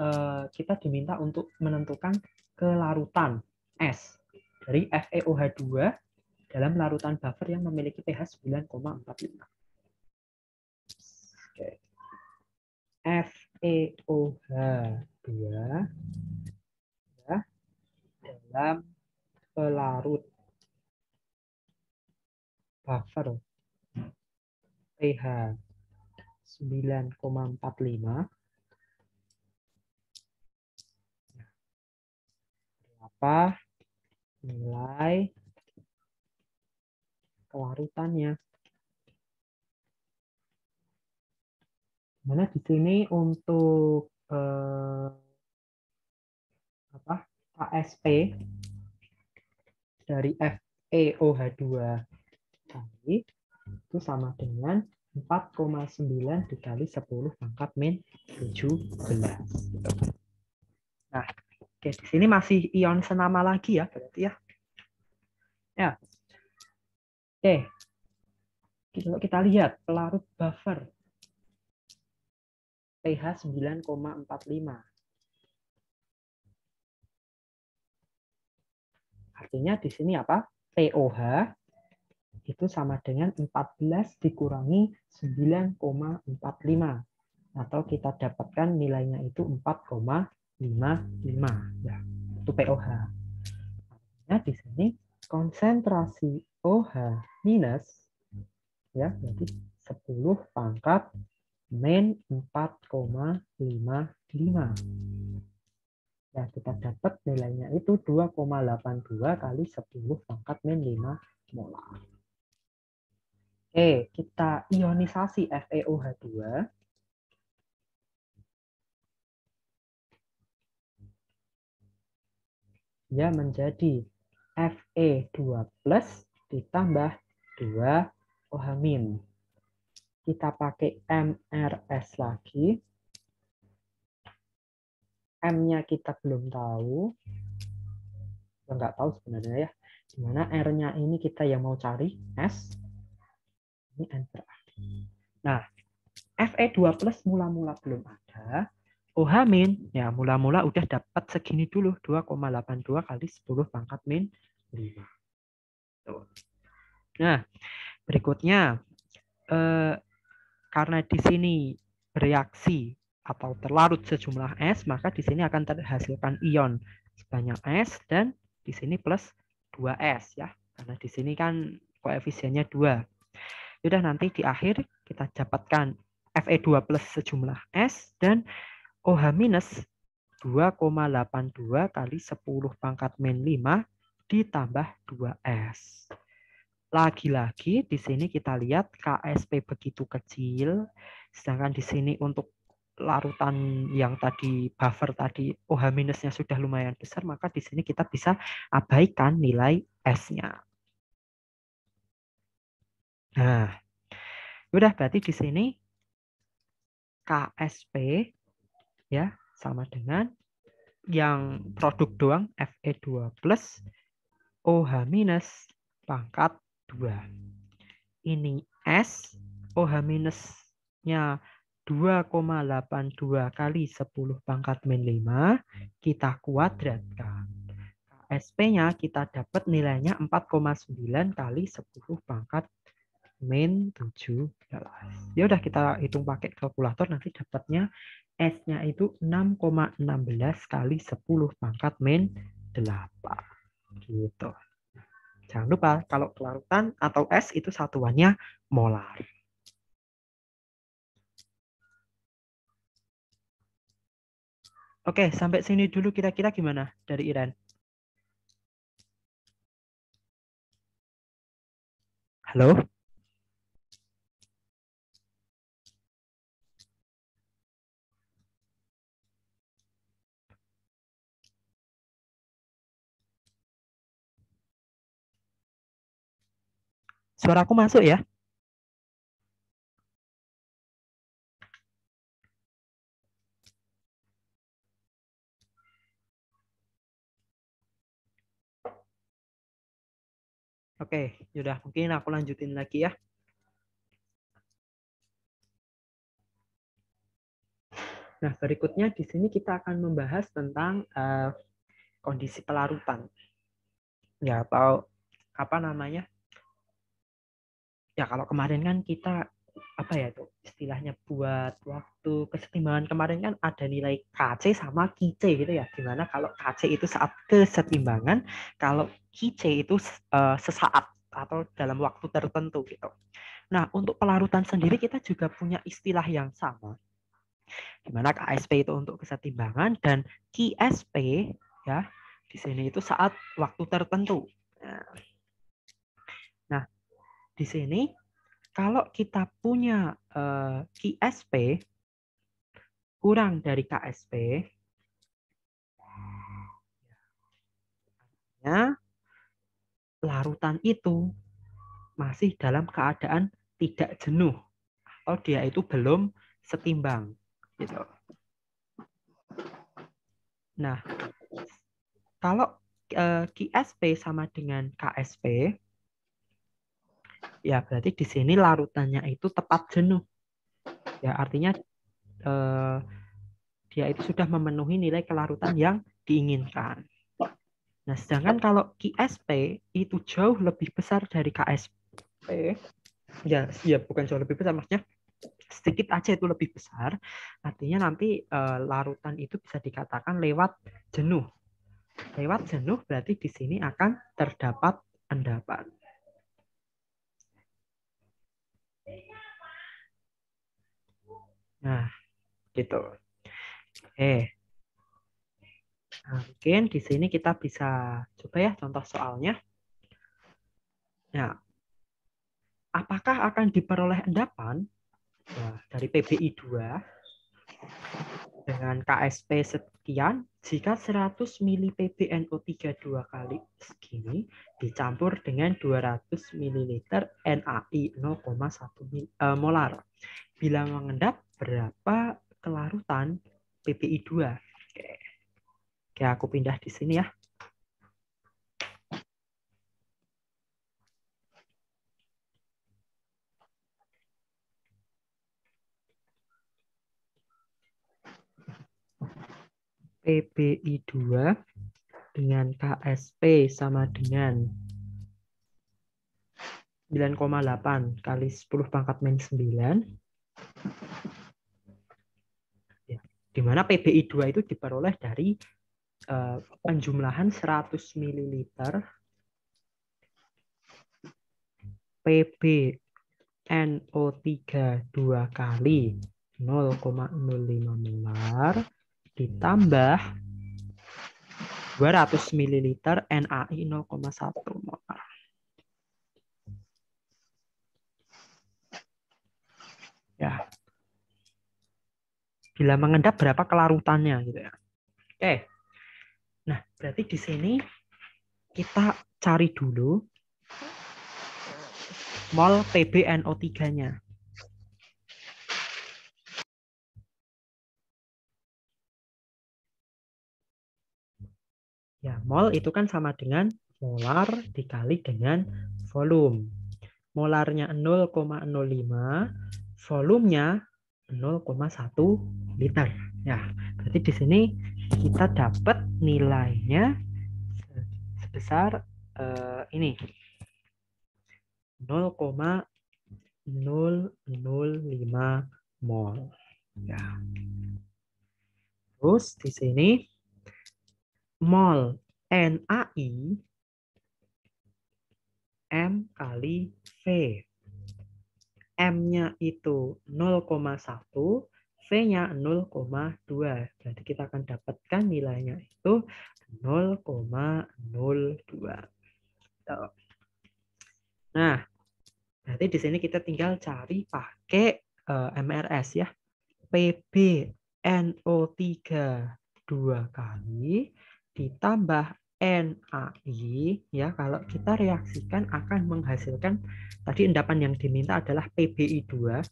S1: kita diminta untuk menentukan kelarutan S dari FeOH2 dalam larutan buffer yang memiliki pH 9,45. Oke. FeOH2 ya, dalam pelarut buffer pH 9,45, apa nilai kelarutannya? Mana di sini untuk KSP dari FeOH2 tadi itu sama dengan 4,9 dikali 10 pangkat min 17. Nah, oke, di sini masih ion senama lagi ya, berarti ya. Ya. Oke. Kalau kita lihat pelarut buffer pH 9,45. Artinya di sini apa? POH itu sama dengan 14 dikurangi 9,45. Atau kita dapatkan nilainya itu 4,55. Ya, itu POH. Artinya di sini konsentrasi OH minus ya, berarti 10 pangkat min 4,55. Ya, kita dapat nilainya itu 2,82 kali 10 pangkat min 5 molar. Oke, kita ionisasi FeOH2. Ya, menjadi Fe2 plus ditambah 2 OH-. Kita pakai MRS lagi. M-nya kita belum tahu. Nggak tahu sebenarnya ya. Dimana R-nya ini kita yang mau cari. S. Ini N per A. Nah, Fe2 plus mula-mula belum ada. OH- ya mula-mula udah dapat segini dulu. 2,82 kali 10 pangkat min 5. Tuh. Nah, berikutnya. Karena di sini bereaksi atau terlarut sejumlah S, maka di sini akan terhasilkan ion sebanyak S dan di sini plus 2S ya. Karena di sini kan koefisiennya 2. Sudah nanti di akhir kita dapatkan Fe2 plus sejumlah S dan OH minus 2,82 kali 10 pangkat min 5 ditambah 2S. Lagi-lagi di sini kita lihat KSP begitu kecil, sedangkan di sini untuk larutan yang tadi buffer tadi OH minusnya sudah lumayan besar, maka di sini kita bisa abaikan nilai S-nya. Nah, udah berarti di sini KSP ya sama dengan yang produk doang Fe2 plus OH minus pangkat 2. Ini S, OH minusnya 2,82 kali 10 pangkat min 5, kita kuadratkan. SP-nya kita dapat nilainya 4,9 kali 10 pangkat min 17. Ya udah kita hitung pakai kalkulator, nanti dapatnya S-nya itu 6,16 kali 10 pangkat min 8. Gitu. Jangan lupa kalau kelarutan atau S itu satuannya molar. Oke, sampai sini dulu kira-kira gimana dari Iren? Halo? Suaraku masuk ya? Oke, yaudah mungkin aku lanjutin lagi ya. Nah, berikutnya di sini kita akan membahas tentang kondisi pelarutan. Ya, atau apa namanya? Ya, kalau kemarin kan kita apa ya itu istilahnya buat waktu kesetimbangan kemarin kan ada nilai KC sama KC gitu ya. Dimana kalau KC itu saat kesetimbangan, kalau KC itu sesaat atau dalam waktu tertentu gitu. Nah, untuk pelarutan sendiri kita juga punya istilah yang sama. Di mana KSP itu untuk kesetimbangan dan QSP ya di sini itu saat waktu tertentu. Nah, di sini kalau kita punya QSP kurang dari KSP, ya, larutan itu masih dalam keadaan tidak jenuh atau dia itu belum setimbang gitu. Nah, kalau QSP sama dengan KSP, ya berarti di sini larutannya itu tepat jenuh. Ya artinya dia itu sudah memenuhi nilai kelarutan yang diinginkan. Nah, sedangkan kalau QSP itu jauh lebih besar dari KSP, ya bukan jauh lebih besar, maksudnya sedikit aja itu lebih besar, artinya nanti larutan itu bisa dikatakan lewat jenuh. Lewat jenuh berarti di sini akan terdapat endapan. Nah, gitu. Oke. Nah, mungkin di sini kita bisa coba ya contoh soalnya. Nah, apakah akan diperoleh endapan dari PBI 2 dengan KSP sekian jika 100 mili PbNO3 dua kali segini dicampur dengan 200 ml NaI 0,1 molar. Bila mengendap, berapa kelarutan PBI 2? Oke, aku pindah di sini ya. PBI 2 dengan KSP sama dengan 9,8 kali 10 pangkat min 9. Ya, di mana PBI 2 itu diperoleh dari penjumlahan 100 ml PbNO3 dua kali 0,05 molar ditambah 200 ml NaI 0,1 molar. Ya. Bila mengendap berapa kelarutannya gitu ya. Oke. Nah, berarti di sini kita cari dulu mol PbNO3-nya. Ya, mol itu kan sama dengan molar dikali dengan volume. Molarnya 0,05, volumenya 0,1 liter. Ya, berarti di sini kita dapat nilainya sebesar ini 0,005 mol. Ya. Terus di sini mol NaI M kali V. M-nya itu 0,1, V-nya 0,2. Berarti kita akan dapatkan nilainya itu 0,02. Nah, berarti di sini kita tinggal cari pakai MRS ya. PbNO3 dua kali ditambah NaI ya, kalau kita reaksikan akan menghasilkan tadi endapan yang diminta adalah PBI 2.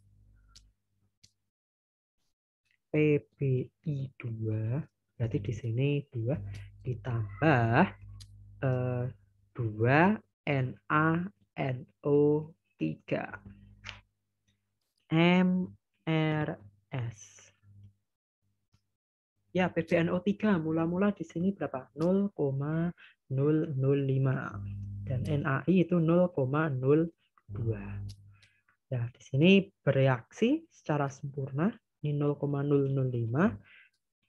S1: PBI 2 berarti di sini 2 ditambah 2 NaNO3 MRS. Ya, PbNO3 mula-mula di sini berapa? 0,005 dan NaI itu 0,02. Ya, di sini bereaksi secara sempurna ini 0,005,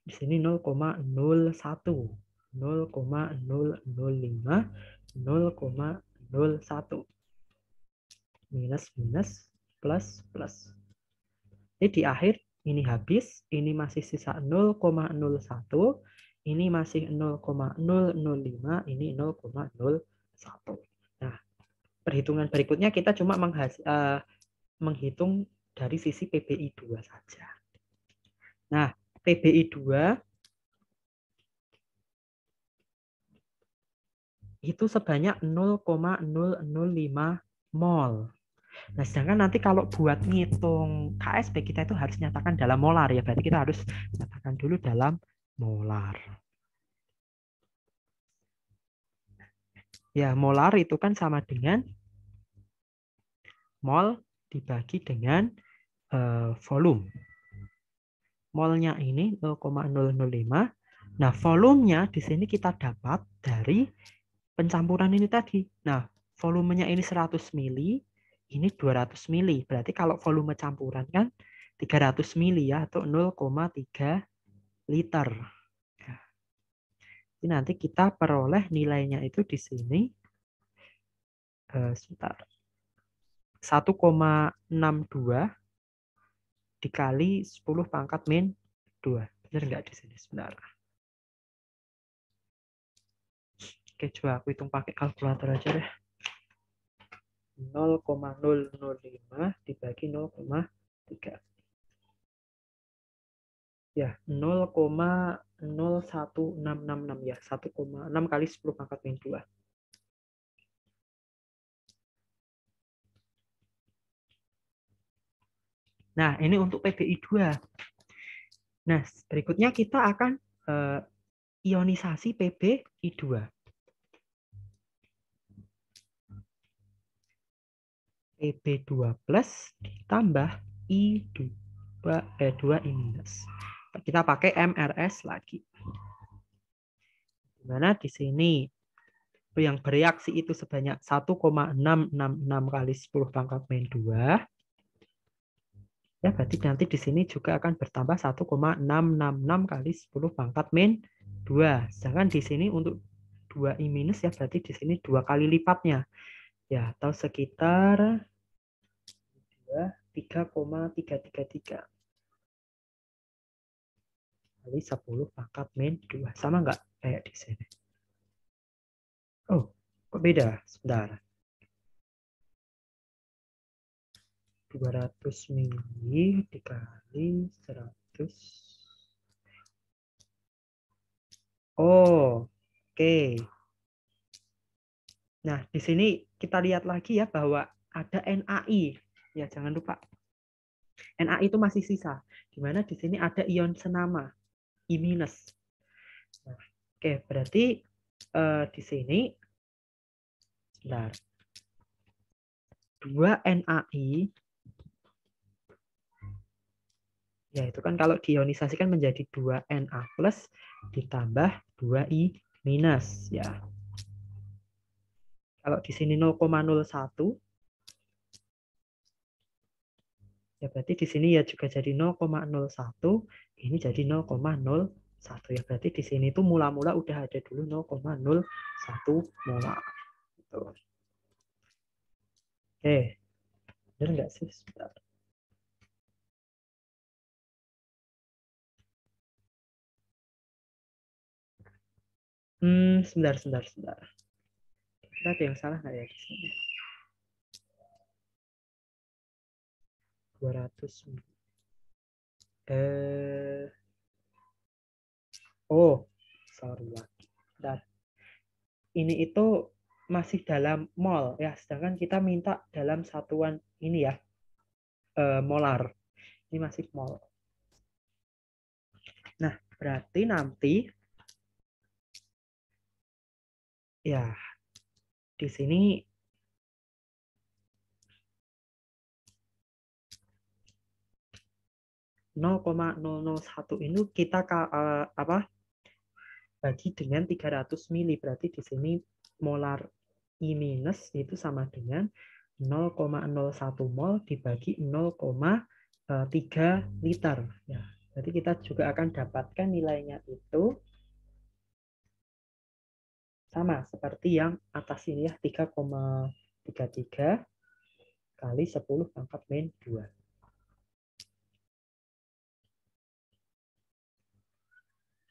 S1: di sini 0,01. 0,005, 0,01. Minus minus plus plus. Jadi di akhir ini habis, ini masih sisa 0,01, ini masih 0,005, ini 0,01. Nah, perhitungan berikutnya kita cuma menghitung dari sisi PBI 2 saja. Nah, PBI 2 itu sebanyak 0,005 mol. Nah, sedangkan nanti kalau buat ngitung KSP kita itu harus nyatakan dalam molar ya. Berarti kita harus nyatakan dulu dalam molar. Ya, molar itu kan sama dengan mol dibagi dengan volume. Molnya ini 0,005. Nah, volumenya di sini kita dapat dari pencampuran ini tadi. Nah, volumenya ini 100 mili, ini 200 mili. Berarti kalau volume campuran kan 300 mili ya, atau 0,3 liter. Jadi nanti kita peroleh nilainya itu di sini sebentar 1,62 dikali 10 pangkat min 2. Benar nggak di sini? Sebentar. Oke, coba aku hitung pakai kalkulator aja deh. 0,005 dibagi 0,3. Ya, 0,01666 ya. 1,6 kali 10 pangkat min 2. Nah, ini untuk PBI 2. Nah, berikutnya kita akan ionisasi PBI 2. PB2 plus ditambah I2 minus. Kita pakai MRS lagi. Dimana di sini yang bereaksi itu sebanyak 1,666 kali 10 pangkat min 2. Ya, berarti nanti di sini juga akan bertambah 1,666 kali 10 pangkat min 2. Sedangkan di sini untuk 2I minus ya berarti di sini 2 kali lipatnya. Ya, atau sekitar 3,333 kali 10 pangkat min 2. Sama nggak kayak di sini? Oh, kok beda? Sebentar. 200 mili dikali 100. Oh, oke. Nah, di sini kita lihat lagi ya bahwa ada NaI. Ya, jangan lupa. NaI itu masih sisa. Di mana di sini ada ion senama, I-. Nah, oke, berarti di sini bentar. 2 NaI ya itu kan kalau diionisasikan menjadi 2 Na plus ditambah 2I minus ya. Kalau di sini 0,01 ya berarti di sini ya juga jadi 0,01, ini jadi 0,01 ya berarti di sini tuh mula-mula udah ada dulu 0,01 molar. Gitu. Oke, benar nggak sih? Sebentar. Sebentar. Kira ada yang salah nggak ya di sini? 200. Oh, sorry lagi. Bentar. Ini itu masih dalam mol ya, sedangkan kita minta dalam satuan ini ya, molar. Ini masih mol. Nah, berarti nanti ya di sini (0,001) ini kita bagi dengan 300 mili, berarti di sini molar I minus itu sama dengan 0,01 mol dibagi 0,3 liter. Ya, berarti kita juga akan dapatkan nilainya itu sama seperti yang atas ini ya, 3,33 kali 10 pangkat min 2.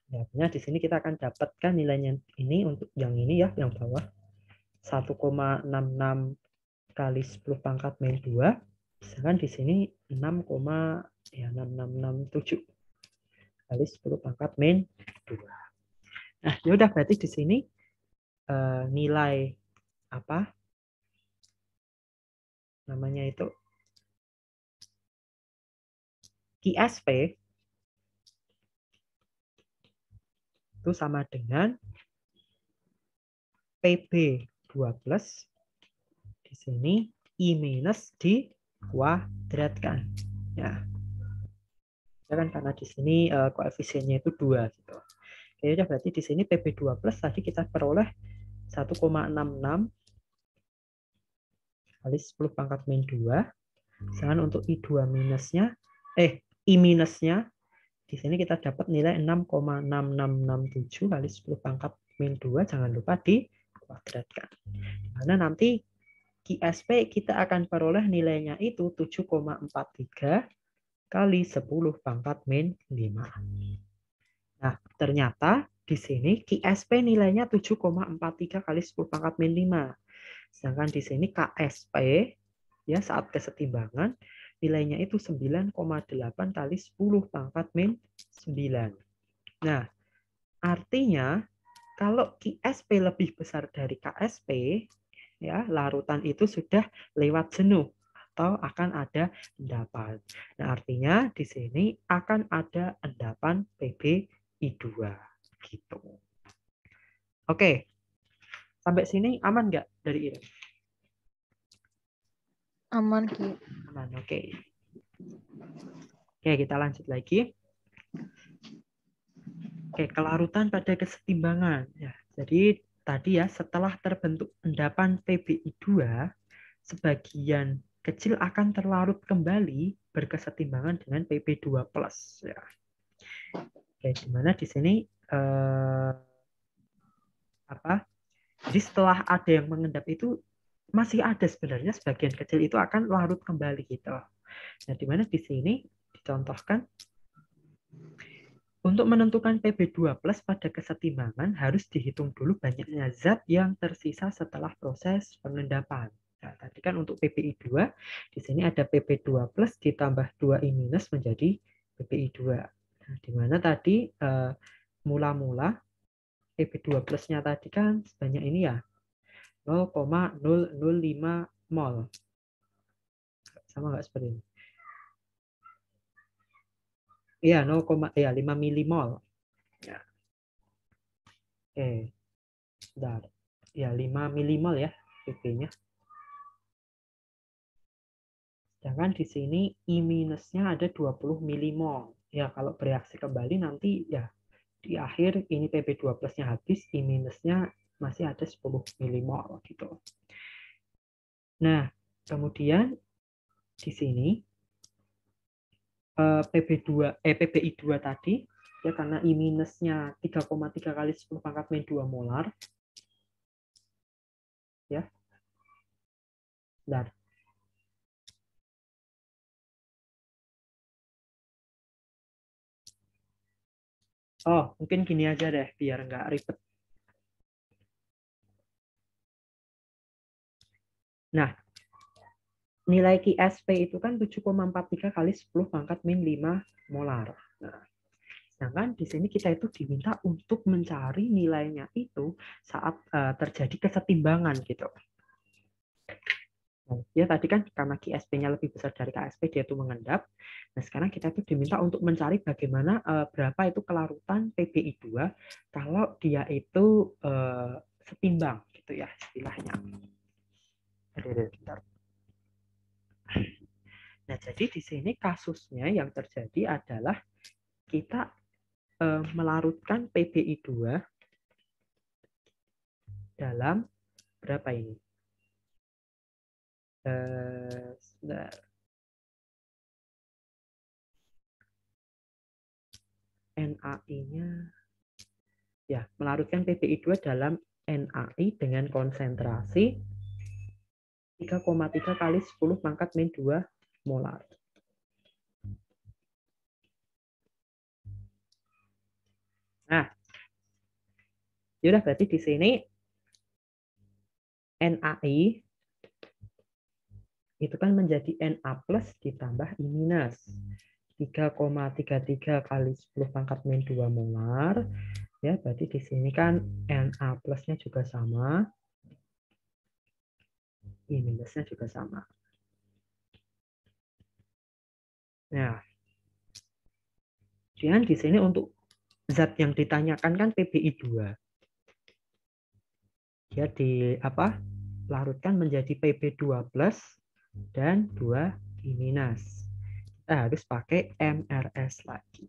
S1: Ya, di sini kita akan dapatkan nilainya ini untuk yang ini ya, yang bawah 1,66 kali 10 pangkat min 2. Sedangkan di sini 6,667 kali 10 pangkat min 2. Nah, ya udah berarti di sini nilai apa namanya itu QSP itu sama dengan PB2 plus di sini I minus dikuadratkan. Ya. Kan karena di sini koefisiennya itu 2 gitu. Oke, udah berarti di sini PB2 plus tadi kita peroleh 1,66 kali 10 pangkat min 2. Sedangkan untuk I2 minusnya I minusnya di sini kita dapat nilai 6,6667 kali 10 pangkat min 2. Jangan lupa dikuadratkan. Karena nanti QSP kita akan peroleh nilainya itu 7,43 kali 10 pangkat min 5. Nah, ternyata di sini QSP nilainya 7,43 kali 10 pangkat min 5. Sedangkan di sini KSP ya saat kesetimbangan nilainya itu 9,8 kali 10 pangkat min 9. Nah, artinya kalau QSP lebih besar dari KSP, ya larutan itu sudah lewat jenuh atau akan ada endapan. Nah, artinya di sini akan ada endapan PbI2 gitu. Oke. Sampai sini aman nggak dari ini?
S2: Aman, Ki.
S1: Aman, oke. Oke, kita lanjut lagi. Oke, kelarutan pada kesetimbangan. Ya, jadi tadi ya, setelah terbentuk endapan PbI2, sebagian kecil akan terlarut kembali berkesetimbangan dengan Pb2+. Ya. Oke, dimana di sini jadi setelah ada yang mengendap itu masih ada sebenarnya sebagian kecil itu akan larut kembali gitu. Nah, dimana di sini dicontohkan untuk menentukan Pb2+ pada kesetimbangan harus dihitung dulu banyaknya zat yang tersisa setelah proses pengendapan. Nah, tadi kan untuk PbI2, di sini ada Pb2+ ditambah 2I- menjadi PbI2. Nah, di mana tadi mula-mula Pb2+-nya tadi kan sebanyak ini ya, 0,005 mol. Sama nggak seperti ini? Iya, 5 milimol. Ya. Oke. Bentar. Ya, 5 milimol ya Pp-nya. Sedangkan di sini I-nya ada 20 milimol. Ya, kalau bereaksi kembali nanti ya di akhir ini Pb2+-nya habis, I-nya masih ada 10 milimol gitu. Nah, kemudian di sini PbI2 tadi ya karena I-nya 3,3 kali 10 pangkat min 2 molar ya. Bentar. Oh, mungkin gini aja deh biar nggak ribet. Nah, nilai QSP itu kan 7,43 kali 10 pangkat min 5 molar. Nah, sedangkan di sini kita itu diminta untuk mencari nilainya itu saat terjadi kesetimbangan gitu. Nah, ya tadi kan karena QSP-nya lebih besar dari KSP dia itu mengendap. Nah, sekarang kita itu diminta untuk mencari bagaimana berapa itu kelarutan PbI2 kalau dia itu setimbang gitu ya istilahnya. Bentar. Nah, jadi di sini kasusnya yang terjadi adalah kita melarutkan PbI2 dalam berapa ini? NaI-nya ya, melarutkan PbI2 dalam NaI dengan konsentrasi 3,3 kali 10 pangkat min 2 molar. Nah, yaudah berarti di sini NaI itu kan menjadi Na plus ditambah I minus. 3,33 kali 10 pangkat min 2 molar. Ya, berarti di sini kan Na plusnya juga sama. I minusnya juga sama. Nah, kemudian di sini untuk zat yang ditanyakan kan PbI2. Dia larutkan menjadi Pb2+ dan 2I-. Kita harus pakai MRS lagi.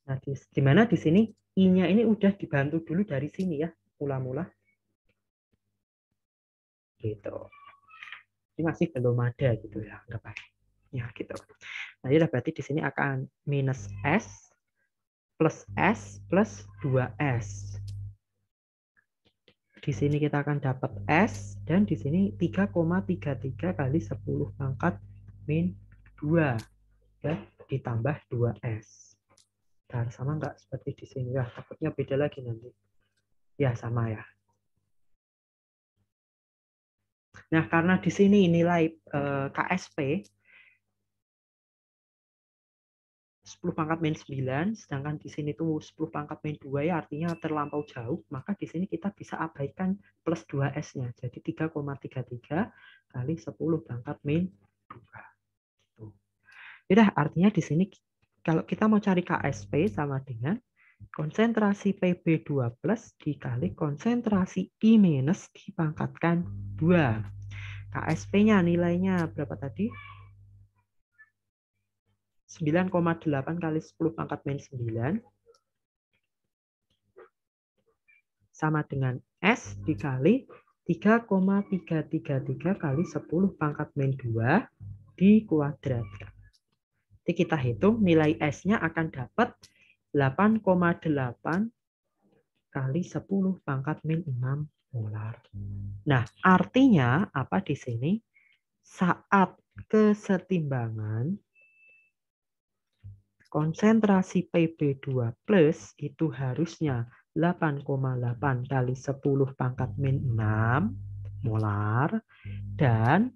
S1: Nah, di mana di sini I-nya ini udah dibantu dulu dari sini ya, mula-mula. Gitu. Ini masih belum ada gitu ya, anggap aja. Ya, gitu. Nah, ya berarti di sini akan minus S plus 2S. Di sini kita akan dapat S, dan di sini 3,33 kali 10 pangkat min 2. Ya, ditambah 2S. Dan sama nggak seperti di sini? Ya, takutnya beda lagi nanti. Ya, sama ya. Nah, karena di sini nilai KSP 10 pangkat min 9, sedangkan di sini tuh 10 pangkat min 2 ya, artinya terlampau jauh, maka di sini kita bisa abaikan plus 2S-nya. Jadi 3,33 kali 10 pangkat min 2. Tuh. Udah, artinya di sini kalau kita mau cari KSP sama dengan konsentrasi Pb2 plus dikali konsentrasi I minus dipangkatkan 2. KSP-nya nilainya berapa tadi? 9,8 kali 10 pangkat min 9 sama dengan S dikali 3,333 kali 10 pangkat min 2 dikuadratkan. Jadi kita hitung nilai S-nya akan dapat 8,8 kali 10 pangkat min 6 molar. Nah, artinya apa di sini? Saat kesetimbangan konsentrasi Pb2 plus itu harusnya 8,8 kali 10 pangkat min 6 molar, dan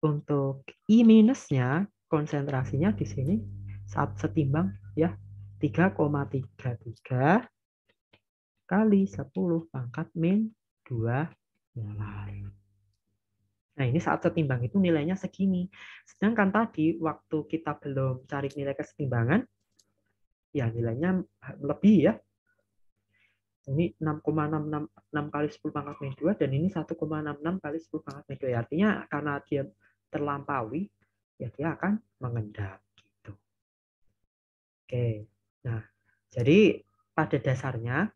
S1: untuk I minusnya konsentrasinya di sini saat setimbang ya 3,33 kali 10 pangkat min 2 molar. Nah, ini saat setimbang itu nilainya segini. Sedangkan tadi waktu kita belum cari nilai kesetimbangan, ya nilainya lebih ya. Ini 6,666 kali 10 pangkat min 2, dan ini 1,66 kali 10 pangkat min 2. Artinya karena dia terlampaui, ya dia akan mengendap. Gitu. Oke, nah jadi pada dasarnya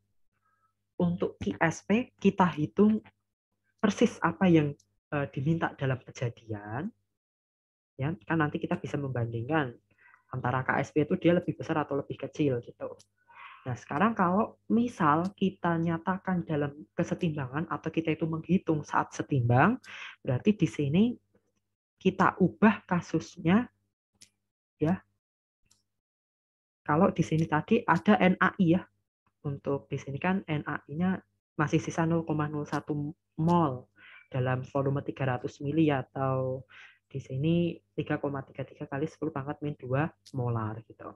S1: untuk KSP kita hitung persis apa yang diminta dalam kejadian. Ya, kan nanti kita bisa membandingkan antara KSP itu dia lebih besar atau lebih kecil gitu. Nah, sekarang kalau misal kita nyatakan dalam kesetimbangan atau kita itu menghitung saat setimbang, berarti di sini kita ubah kasusnya ya. Kalau di sini tadi ada NaI ya. Untuk di sini kan NaI-nya masih sisa 0,01 mol dalam volume 300 mili, atau di sini 3,33 kali 10 pangkat min 2 molar gitu.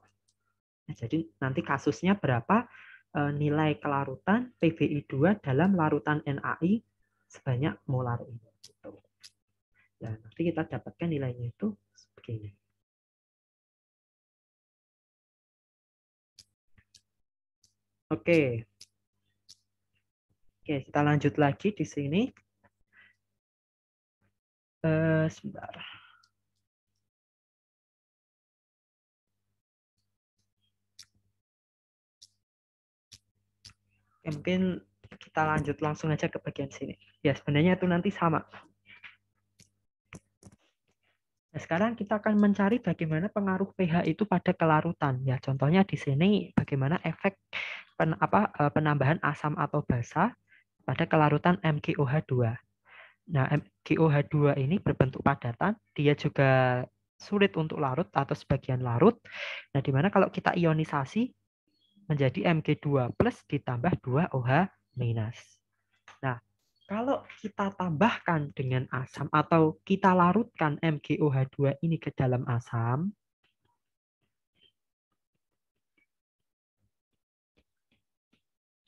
S1: Nah, jadi nanti kasusnya berapa nilai kelarutan PbI2 dalam larutan NaI sebanyak molar ini. Gitu. Dan nanti kita dapatkan nilainya itu begini. Oke. Oke, kita lanjut lagi di sini. Sebentar. Ya, mungkin kita lanjut langsung aja ke bagian sini. Ya, sebenarnya itu nanti sama. Nah, sekarang kita akan mencari bagaimana pengaruh pH itu pada kelarutan. Ya, contohnya di sini bagaimana efek penambahan asam atau basa pada kelarutan MgOH2. Nah, MgOH2 ini berbentuk padatan, dia juga sulit untuk larut atau sebagian larut. Nah, di mana kalau kita ionisasi menjadi Mg2 plus ditambah 2OH minus. Nah, kalau kita tambahkan dengan asam atau kita larutkan MgOH2 ini ke dalam asam,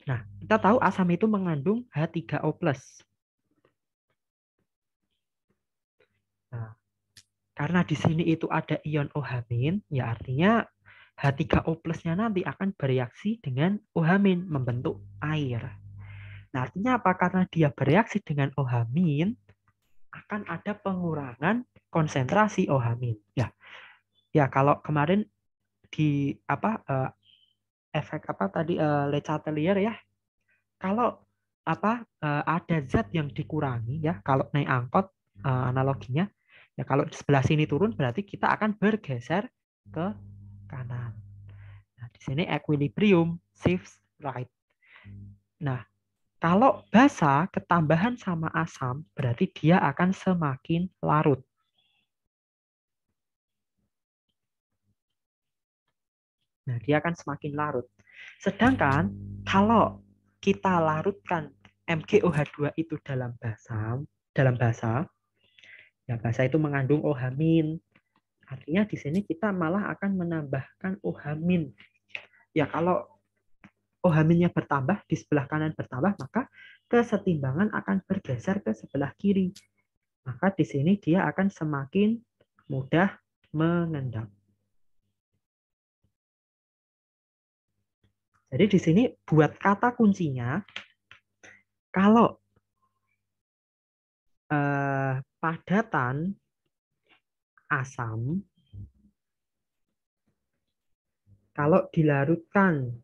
S1: nah, kita tahu asam itu mengandung H3O+. Nah, karena di sini itu ada ion OH-, ya artinya H3O+-nya nanti akan bereaksi dengan OH- membentuk air. Nah, artinya apa? Karena dia bereaksi dengan OH- akan ada pengurangan konsentrasi OH-. Ya kalau kemarin di efek tadi Le Chatelier ya. Kalau ada zat yang dikurangi ya, kalau naik angkot analoginya ya, kalau di sebelah sini turun berarti kita akan bergeser ke kanan. Nah, di sini equilibrium shifts right. Nah, Kalau basa ketambahan sama asam, berarti dia akan semakin larut. Nah, dia akan semakin larut. Sedangkan kalau kita larutkan MgOH2 itu dalam basa, ya basa itu mengandung OH-. Artinya di sini kita malah akan menambahkan OH-. Ya kalau OH-nya bertambah, di sebelah kanan bertambah, maka kesetimbangan akan bergeser ke sebelah kiri. Maka di sini dia akan semakin mudah mengendap. Jadi di sini buat kata kuncinya, kalau padatan asam, kalau dilarutkan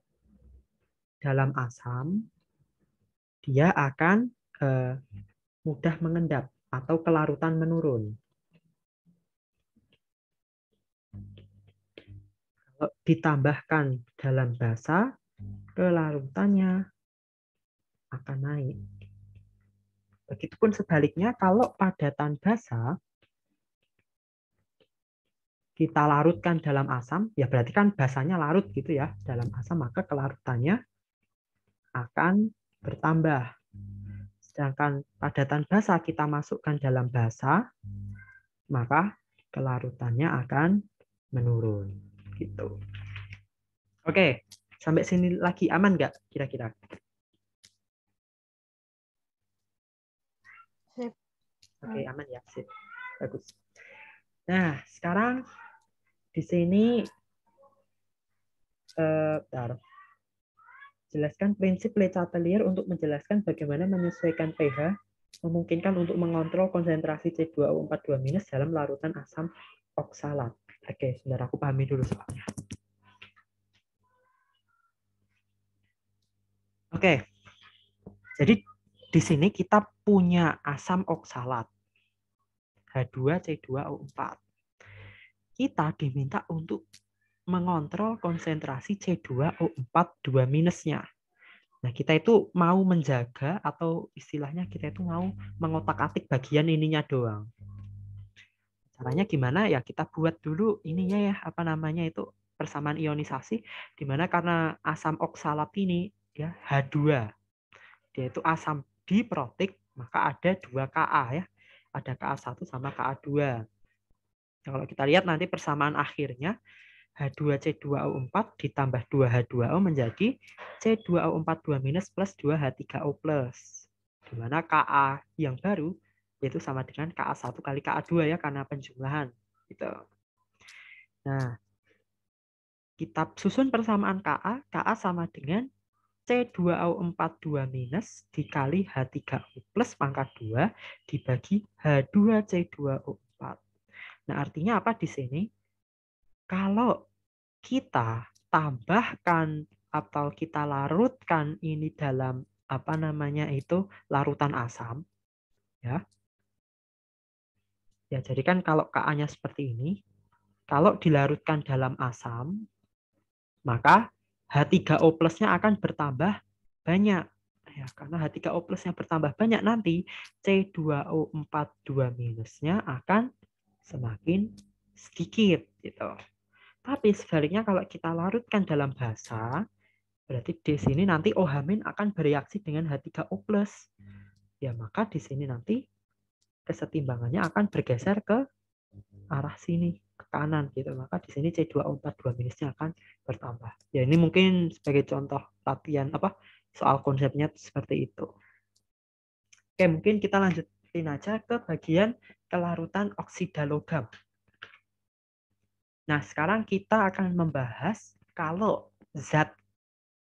S1: dalam asam, dia akan mudah mengendap atau kelarutan menurun. Kalau ditambahkan dalam basa, kelarutannya akan naik. Begitupun sebaliknya, kalau padatan basa kita larutkan dalam asam, ya berarti kan basanya larut gitu ya dalam asam, maka kelarutannya akan bertambah. Sedangkan padatan basa kita masukkan dalam basa, maka kelarutannya akan menurun. Gitu. Oke, sampai sini lagi aman nggak kira-kira?
S2: Sip.
S1: Oke, aman ya, sip. Bagus. Nah, sekarang di sini jelaskan prinsip Le Chatelier untuk menjelaskan bagaimana menyesuaikan pH memungkinkan untuk mengontrol konsentrasi C2O42- dalam larutan asam oksalat. Oke, sebentar aku pahami dulu soalnya. Oke, jadi di sini kita punya asam oksalat H2C2O4. Kita diminta untuk mengontrol konsentrasi C2O4 2-nya. Nah, kita itu mau menjaga atau istilahnya kita itu mau mengotak-atik bagian ininya doang. Caranya gimana? Ya kita buat dulu ininya ya, apa namanya itu persamaan ionisasi, di mana karena asam oksalat ini ya H2, dia itu asam diprotik, maka ada 2 Ka ya. Ada Ka1 sama Ka2. Nah, kalau kita lihat nanti persamaan akhirnya H2C2O4 ditambah 2H2O menjadi C2O4 2- plus 2H3O+. Di mana Ka yang baru yaitu sama dengan Ka1 kali Ka2 ya karena penjumlahan. Gitu. Nah, kita susun persamaan Ka sama dengan C2O4 2- dikali H3O plus pangkat 2 dibagi H2C2O4. Nah, artinya apa di sini? Kalau kita tambahkan atau kita larutkan ini dalam apa namanya itu larutan asam, ya. Ya, jadi kan kalau Ka-nya seperti ini, kalau dilarutkan dalam asam, maka H3O plus-nya akan bertambah banyak. Ya, karena H3O plus-nya bertambah banyak nanti C2O4 2- akan semakin sedikit gitu. Tapi sebaliknya kalau kita larutkan dalam basa, berarti di sini nanti OH- akan bereaksi dengan H3O+. Ya, maka di sini nanti kesetimbangannya akan bergeser ke arah sini, ke kanan gitu. Maka di sini C2O4 2- akan bertambah. Ya, ini mungkin sebagai contoh latihan apa soal konsepnya seperti itu. Oke, mungkin kita lanjutin aja ke bagian kelarutan oksida logam. Nah, sekarang kita akan membahas kalau zat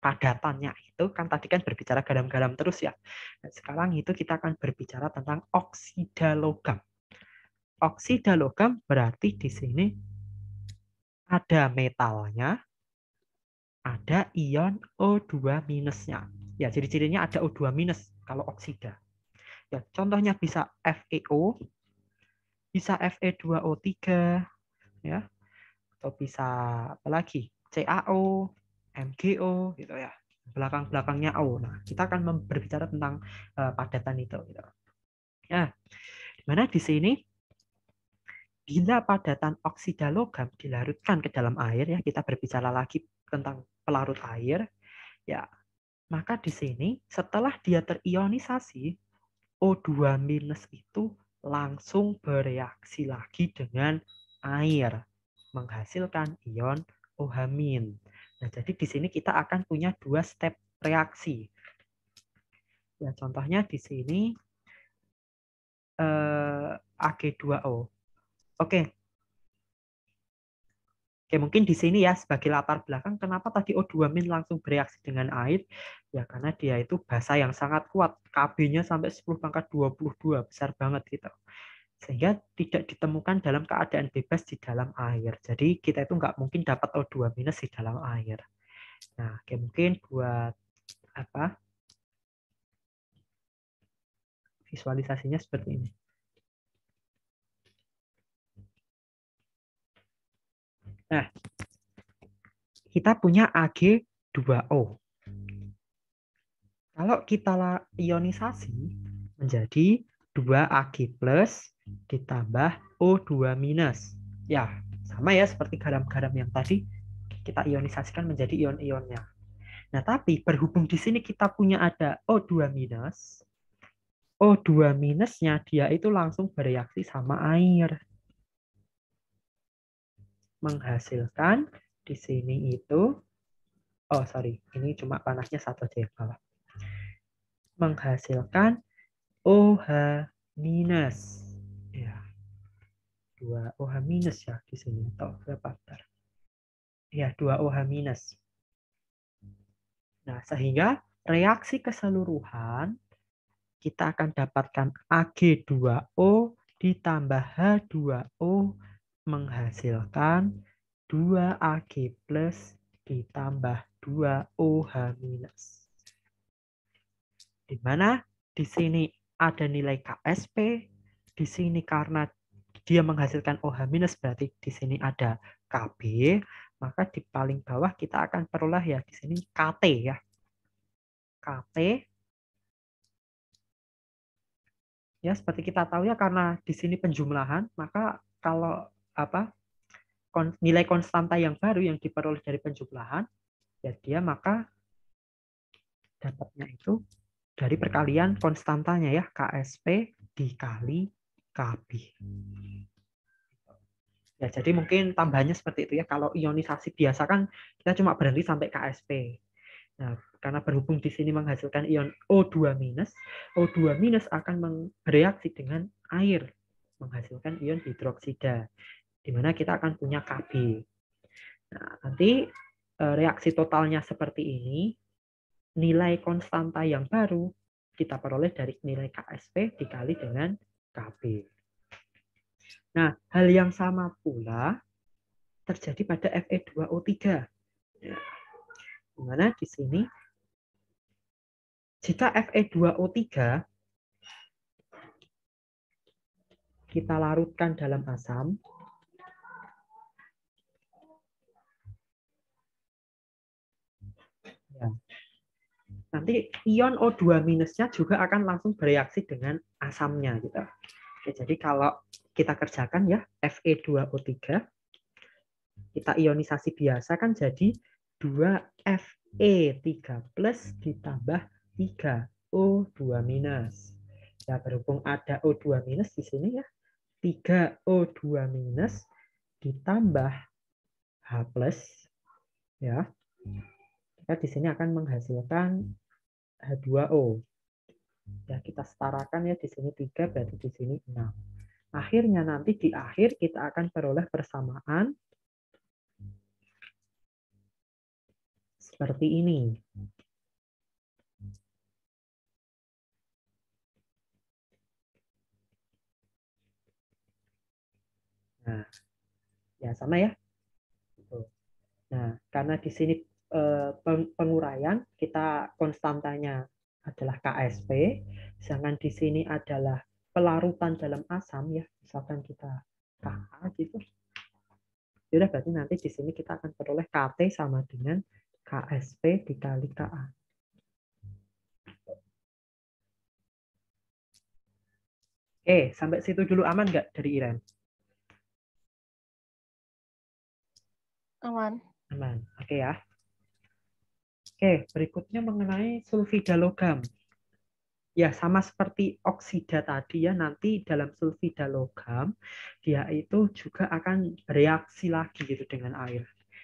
S1: padatannya itu kan tadi kan berbicara garam-garam terus ya. Nah, sekarang itu kita akan berbicara tentang oksida logam. Oksida logam berarti di sini ada metalnya, ada ion O2-nya. Ya, ciri-cirinya ada O2- kalau oksida. Ya, contohnya bisa FeO, bisa Fe2O3 ya, atau bisa apa lagi? CaO, MgO gitu ya. belakang-belakangnya O. Nah, kita akan berbicara tentang padatan itu. Gitu. Ya, dimana di sini bila padatan oksida logam dilarutkan ke dalam air, ya kita berbicara lagi tentang pelarut air, ya maka di sini setelah dia terionisasi, O2 minus itu langsung bereaksi lagi dengan air, menghasilkan ion OH min. Nah, jadi di sini kita akan punya 2 step reaksi. Ya, contohnya di sini Ag2O. Oke, mungkin di sini ya sebagai latar belakang kenapa tadi O2 min langsung bereaksi dengan air? Ya karena dia itu basa yang sangat kuat. Kb-nya sampai 10 pangkat 22, besar banget gitu. Sehingga tidak ditemukan dalam keadaan bebas di dalam air. Jadi kita itu nggak mungkin dapat O2 minus di dalam air. Nah, mungkin buat apa? Visualisasinya seperti ini. Nah, kita punya Ag2O. Kalau kita ionisasi menjadi 2Ag plus ditambah O2 minus. Ya, sama ya seperti garam-garam yang tadi kita ionisasikan menjadi ion-ionnya. Nah, tapi berhubung di sini kita punya ada O2 minus, O2 minusnya dia itu langsung bereaksi sama air. Menghasilkan di sini itu, oh sorry, ini cuma panasnya satu aja yang bawah. Menghasilkan OH minus. Ya, 2 OH minus ya di sini. Atau berapa? Ya, 2 OH minus. Nah, sehingga reaksi keseluruhan kita akan dapatkan Ag2O ditambah H2O menghasilkan 2Ag plus ditambah 2OH minus. Di mana di sini ada nilai Ksp, di sini karena dia menghasilkan OH minus berarti di sini ada Kb, maka di paling bawah kita akan peroleh ya di sini Kt ya. Kt ya seperti kita tahu ya karena di sini penjumlahan, maka kalau apa nilai konstanta yang baru yang diperoleh dari penjumlahan ya dia maka dapatnya itu dari perkalian konstantanya ya Ksp dikali Kb. Ya, jadi mungkin tambahnya seperti itu ya. Kalau ionisasi biasa kan kita cuma berhenti sampai Ksp. Nah, karena berhubung di sini menghasilkan ion O2 minus, O2 minus akan bereaksi dengan air, menghasilkan ion hidroksida, di mana kita akan punya Kb. Nah, nanti reaksi totalnya seperti ini, nilai konstanta yang baru kita peroleh dari nilai Ksp dikali dengan Kb. Nah, hal yang sama pula terjadi pada Fe2O3. Ya, di mana di sini jika Fe2O3 kita larutkan dalam asam, ya, nanti ion O2 minusnya juga akan langsung bereaksi dengan asamnya gitu. Oke, jadi kalau kita kerjakan ya Fe2O3, kita ionisasi biasa kan jadi 2Fe3 plus ditambah 3O2 minus. Ya, berhubung ada O2 minus di sini ya, 3O2 minus ditambah H plus ya. Kita di sini akan menghasilkan H2O. Ya, kita setarakan ya di sini 3 berarti di sini 6. Akhirnya nanti di akhir kita akan peroleh persamaan seperti ini. Nah, ya sama ya. Nah, karena di sini penguraian kita konstantanya adalah Ksp, sedangkan di sini adalah pelarutan dalam asam ya, misalkan kita Ka gitu. Ya udah berarti nanti di sini kita akan peroleh Kt sama dengan K KSP dikali Ka. Oke, sampai situ dulu aman nggak dari Iren?
S2: Aman.
S1: Aman. Oke ya. Oke, berikutnya mengenai sulfida logam. Ya, sama seperti oksida tadi ya, nanti dalam sulfida logam, dia itu juga akan bereaksi lagi gitu dengan air.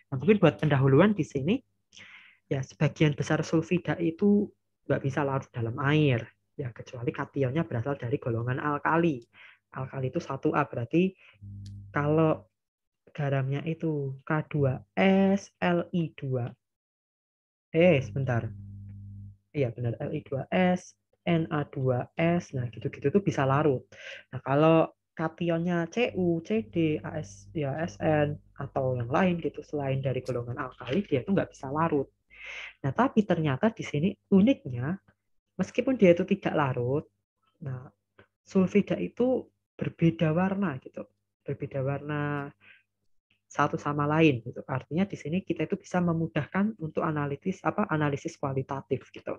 S1: Nah, mungkin buat pendahuluan di sini, ya sebagian besar sulfida itu nggak bisa larut dalam air. Ya, kecuali kationnya berasal dari golongan alkali. Alkali itu 1A, berarti kalau garamnya itu K2S, Li2. Sebentar. Iya benar, Li2S, Na2S, nah gitu-gitu tuh bisa larut. Nah kalau kationnya Cu, Cd, As, ya Sn atau yang lain gitu selain dari golongan alkali dia itu nggak bisa larut. Nah tapi ternyata di sini uniknya meskipun dia itu tidak larut, nah sulfida itu berbeda warna gitu, berbeda warna satu sama lain gitu. Artinya di sini kita itu bisa memudahkan untuk analisis kualitatif gitu.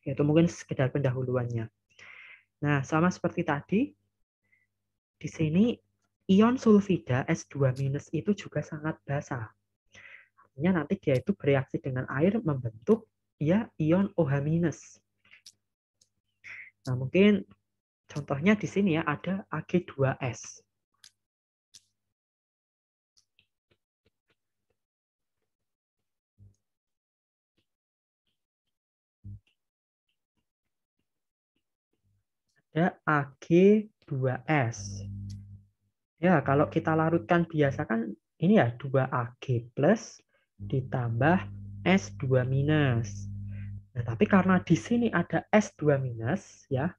S1: Itu mungkin sekedar pendahuluannya. Nah, sama seperti tadi, di sini ion sulfida S2- itu juga sangat basa. Artinya nanti dia itu bereaksi dengan air membentuk ya ion OH-. Nah, mungkin contohnya di sini ya ada Ag2S. Ada Ag2S. Ya, kalau kita larutkan biasa kan ini ya 2Ag plus ditambah S2-. Nah, tapi karena di sini ada S2- ya,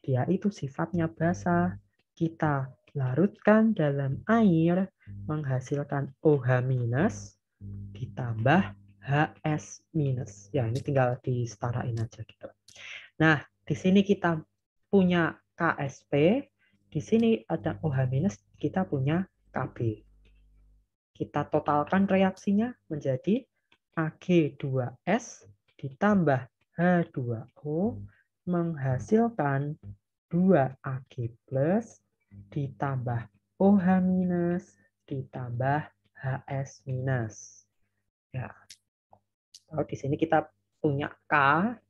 S1: dia itu sifatnya basa. Kita larutkan dalam air menghasilkan OH- ditambah HS-. Ya, ini tinggal disetarain aja gitu. Nah, di sini kita punya KSP, di sini ada OH-, kita punya Kb. Kita totalkan reaksinya menjadi Ag2S ditambah H2O menghasilkan 2Ag plus ditambah OH- ditambah HS-. Ya, kalau di sini kita punya Kt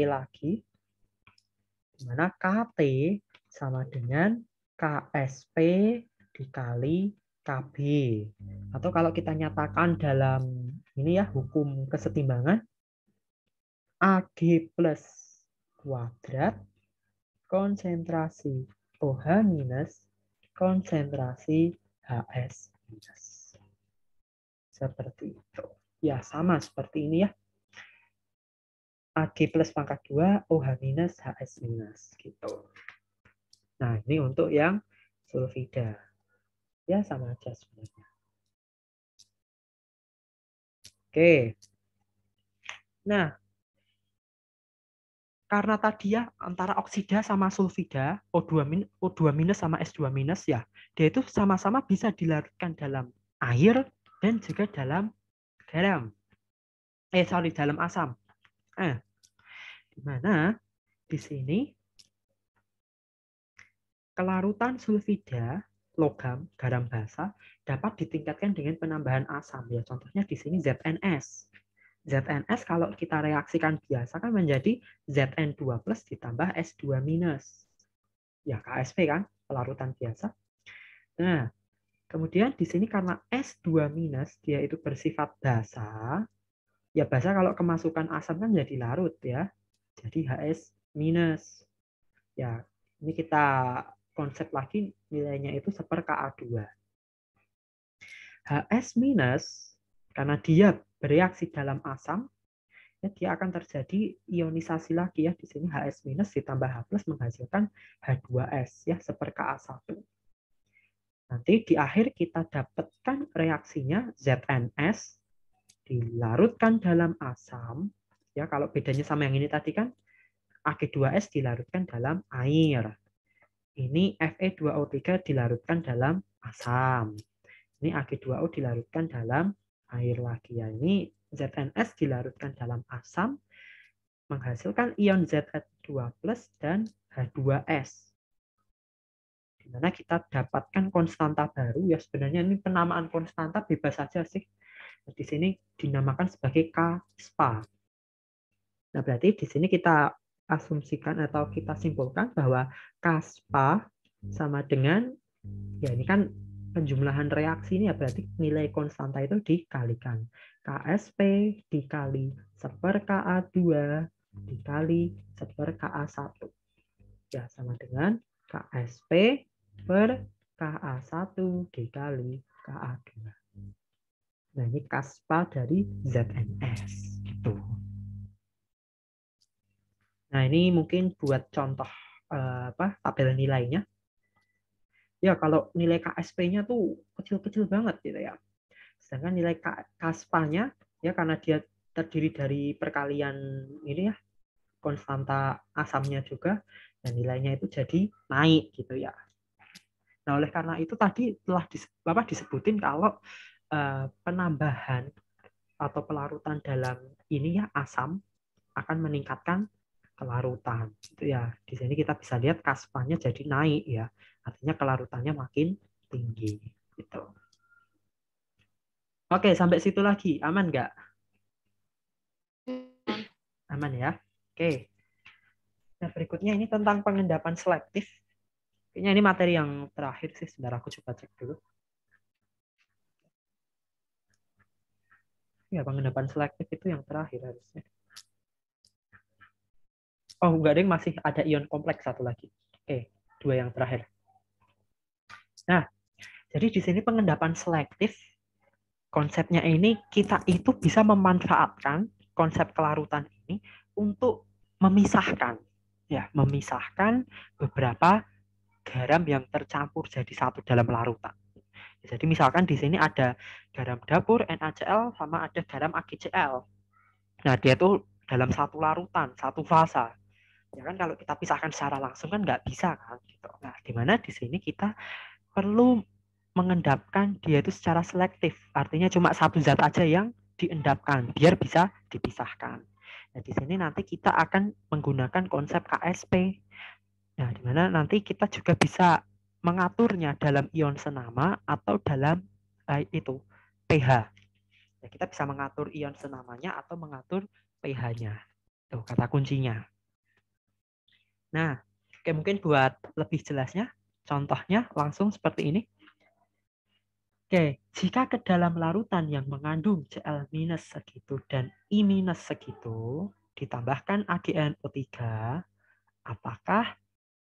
S1: lagi, di mana Kt sama dengan KSP dikali Kb. Atau kalau kita nyatakan dalam ini ya hukum kesetimbangan, Ag plus kuadrat konsentrasi OH- konsentrasi HS-. Seperti itu. Ya, sama seperti ini ya. Ag plus pangkat 2, OH- HS-. Gitu. Nah, ini untuk yang sulfida. Ya, sama aja sebenarnya. Oke. Nah, karena tadi ya antara oksida sama sulfida, O2- sama S2- ya, dia itu sama-sama bisa dilarutkan dalam air dan juga dalam garam. Dalam asam. Di mana di sini kelarutan sulfida logam garam basa dapat ditingkatkan dengan penambahan asam ya. Contohnya di sini ZNS. ZNS kalau kita reaksikan biasa kan menjadi Zn2 plus ditambah S2-. Ya KSP kan, pelarutan biasa. Nah, kemudian di sini karena S2- dia itu bersifat basa, ya basa kalau kemasukan asam kan jadi larut ya. Jadi HS-. Ya, ini kita konsep lagi nilainya itu 1/Ka2. HS- karena dia bereaksi dalam asam, ya dia akan terjadi ionisasi lagi ya. Di sini HS- ditambah H+ menghasilkan H2S ya 1/Ka1. Nanti di akhir kita dapatkan reaksinya ZNS dilarutkan dalam asam. Ya, kalau bedanya sama yang ini tadi kan Ag2S dilarutkan dalam air. Ini Fe2O3 dilarutkan dalam asam. Ini Ag2O dilarutkan dalam air lagi ya. Ini ZNS dilarutkan dalam asam menghasilkan ion Zn2+ dan H2S. Di mana kita dapatkan konstanta baru, ya sebenarnya ini penamaan konstanta bebas saja sih. Di sini dinamakan sebagai K-spa. Nah, berarti di sini kita asumsikan atau kita simpulkan bahwa K-spa sama dengan, ya ini kan penjumlahan reaksi ini ya, berarti nilai konstanta itu dikalikan. KSP dikali 1/Ka2 dikali 1/Ka1. Ya, sama dengan KSP per Ka1 dikali Ka2. Nah, ini K-spa dari ZNS. Gitu. Nah, ini mungkin buat contoh tabel nilainya. Ya, kalau nilai KSP-nya tuh kecil-kecil banget gitu ya. Sedangkan nilai K-spa-nya ya karena dia terdiri dari perkalian ini ya, konstanta asamnya juga, dan nilainya itu jadi naik gitu ya. Nah, oleh karena itu tadi telah disebutin kalau penambahan atau pelarutan dalam ini ya asam akan meningkatkan kelarutan. Itu ya. Di sini kita bisa lihat K-spa-nya jadi naik ya. Artinya kelarutannya makin tinggi gitu. Oke, sampai situ lagi. Aman nggak? Aman ya. Oke. Nah, berikutnya ini tentang pengendapan selektif. Kayaknya ini materi yang terakhir sih. Sebentar aku coba cek dulu. Ya, pengendapan selektif itu yang terakhir harusnya. Oh, enggak, ding, masih ada ion kompleks satu lagi. Oke, 2 yang terakhir. Nah, jadi di sini pengendapan selektif, konsepnya ini kita itu bisa memanfaatkan konsep kelarutan ini untuk memisahkan, ya, memisahkan beberapa garam yang tercampur jadi satu dalam larutan. Jadi misalkan di sini ada garam dapur NaCl sama ada garam AgCl. Nah, dia tuh dalam satu larutan, satu fasa. Ya kan kalau kita pisahkan secara langsung kan nggak bisa kan gitu. Nah, di mana di sini kita perlu mengendapkan dia itu secara selektif. Artinya cuma satu zat aja yang diendapkan biar bisa dipisahkan. Nah, di sini nanti kita akan menggunakan konsep KSP. Nah, di mana nanti kita juga bisa mengaturnya dalam ion senama atau dalam itu pH. Ya, kita bisa mengatur ion senamanya atau mengatur pH-nya. Tuh kata kuncinya. Nah, oke, mungkin buat lebih jelasnya, contohnya langsung seperti ini. Oke, jika ke dalam larutan yang mengandung Cl- segitu dan I- segitu, ditambahkan AgNO3, apakah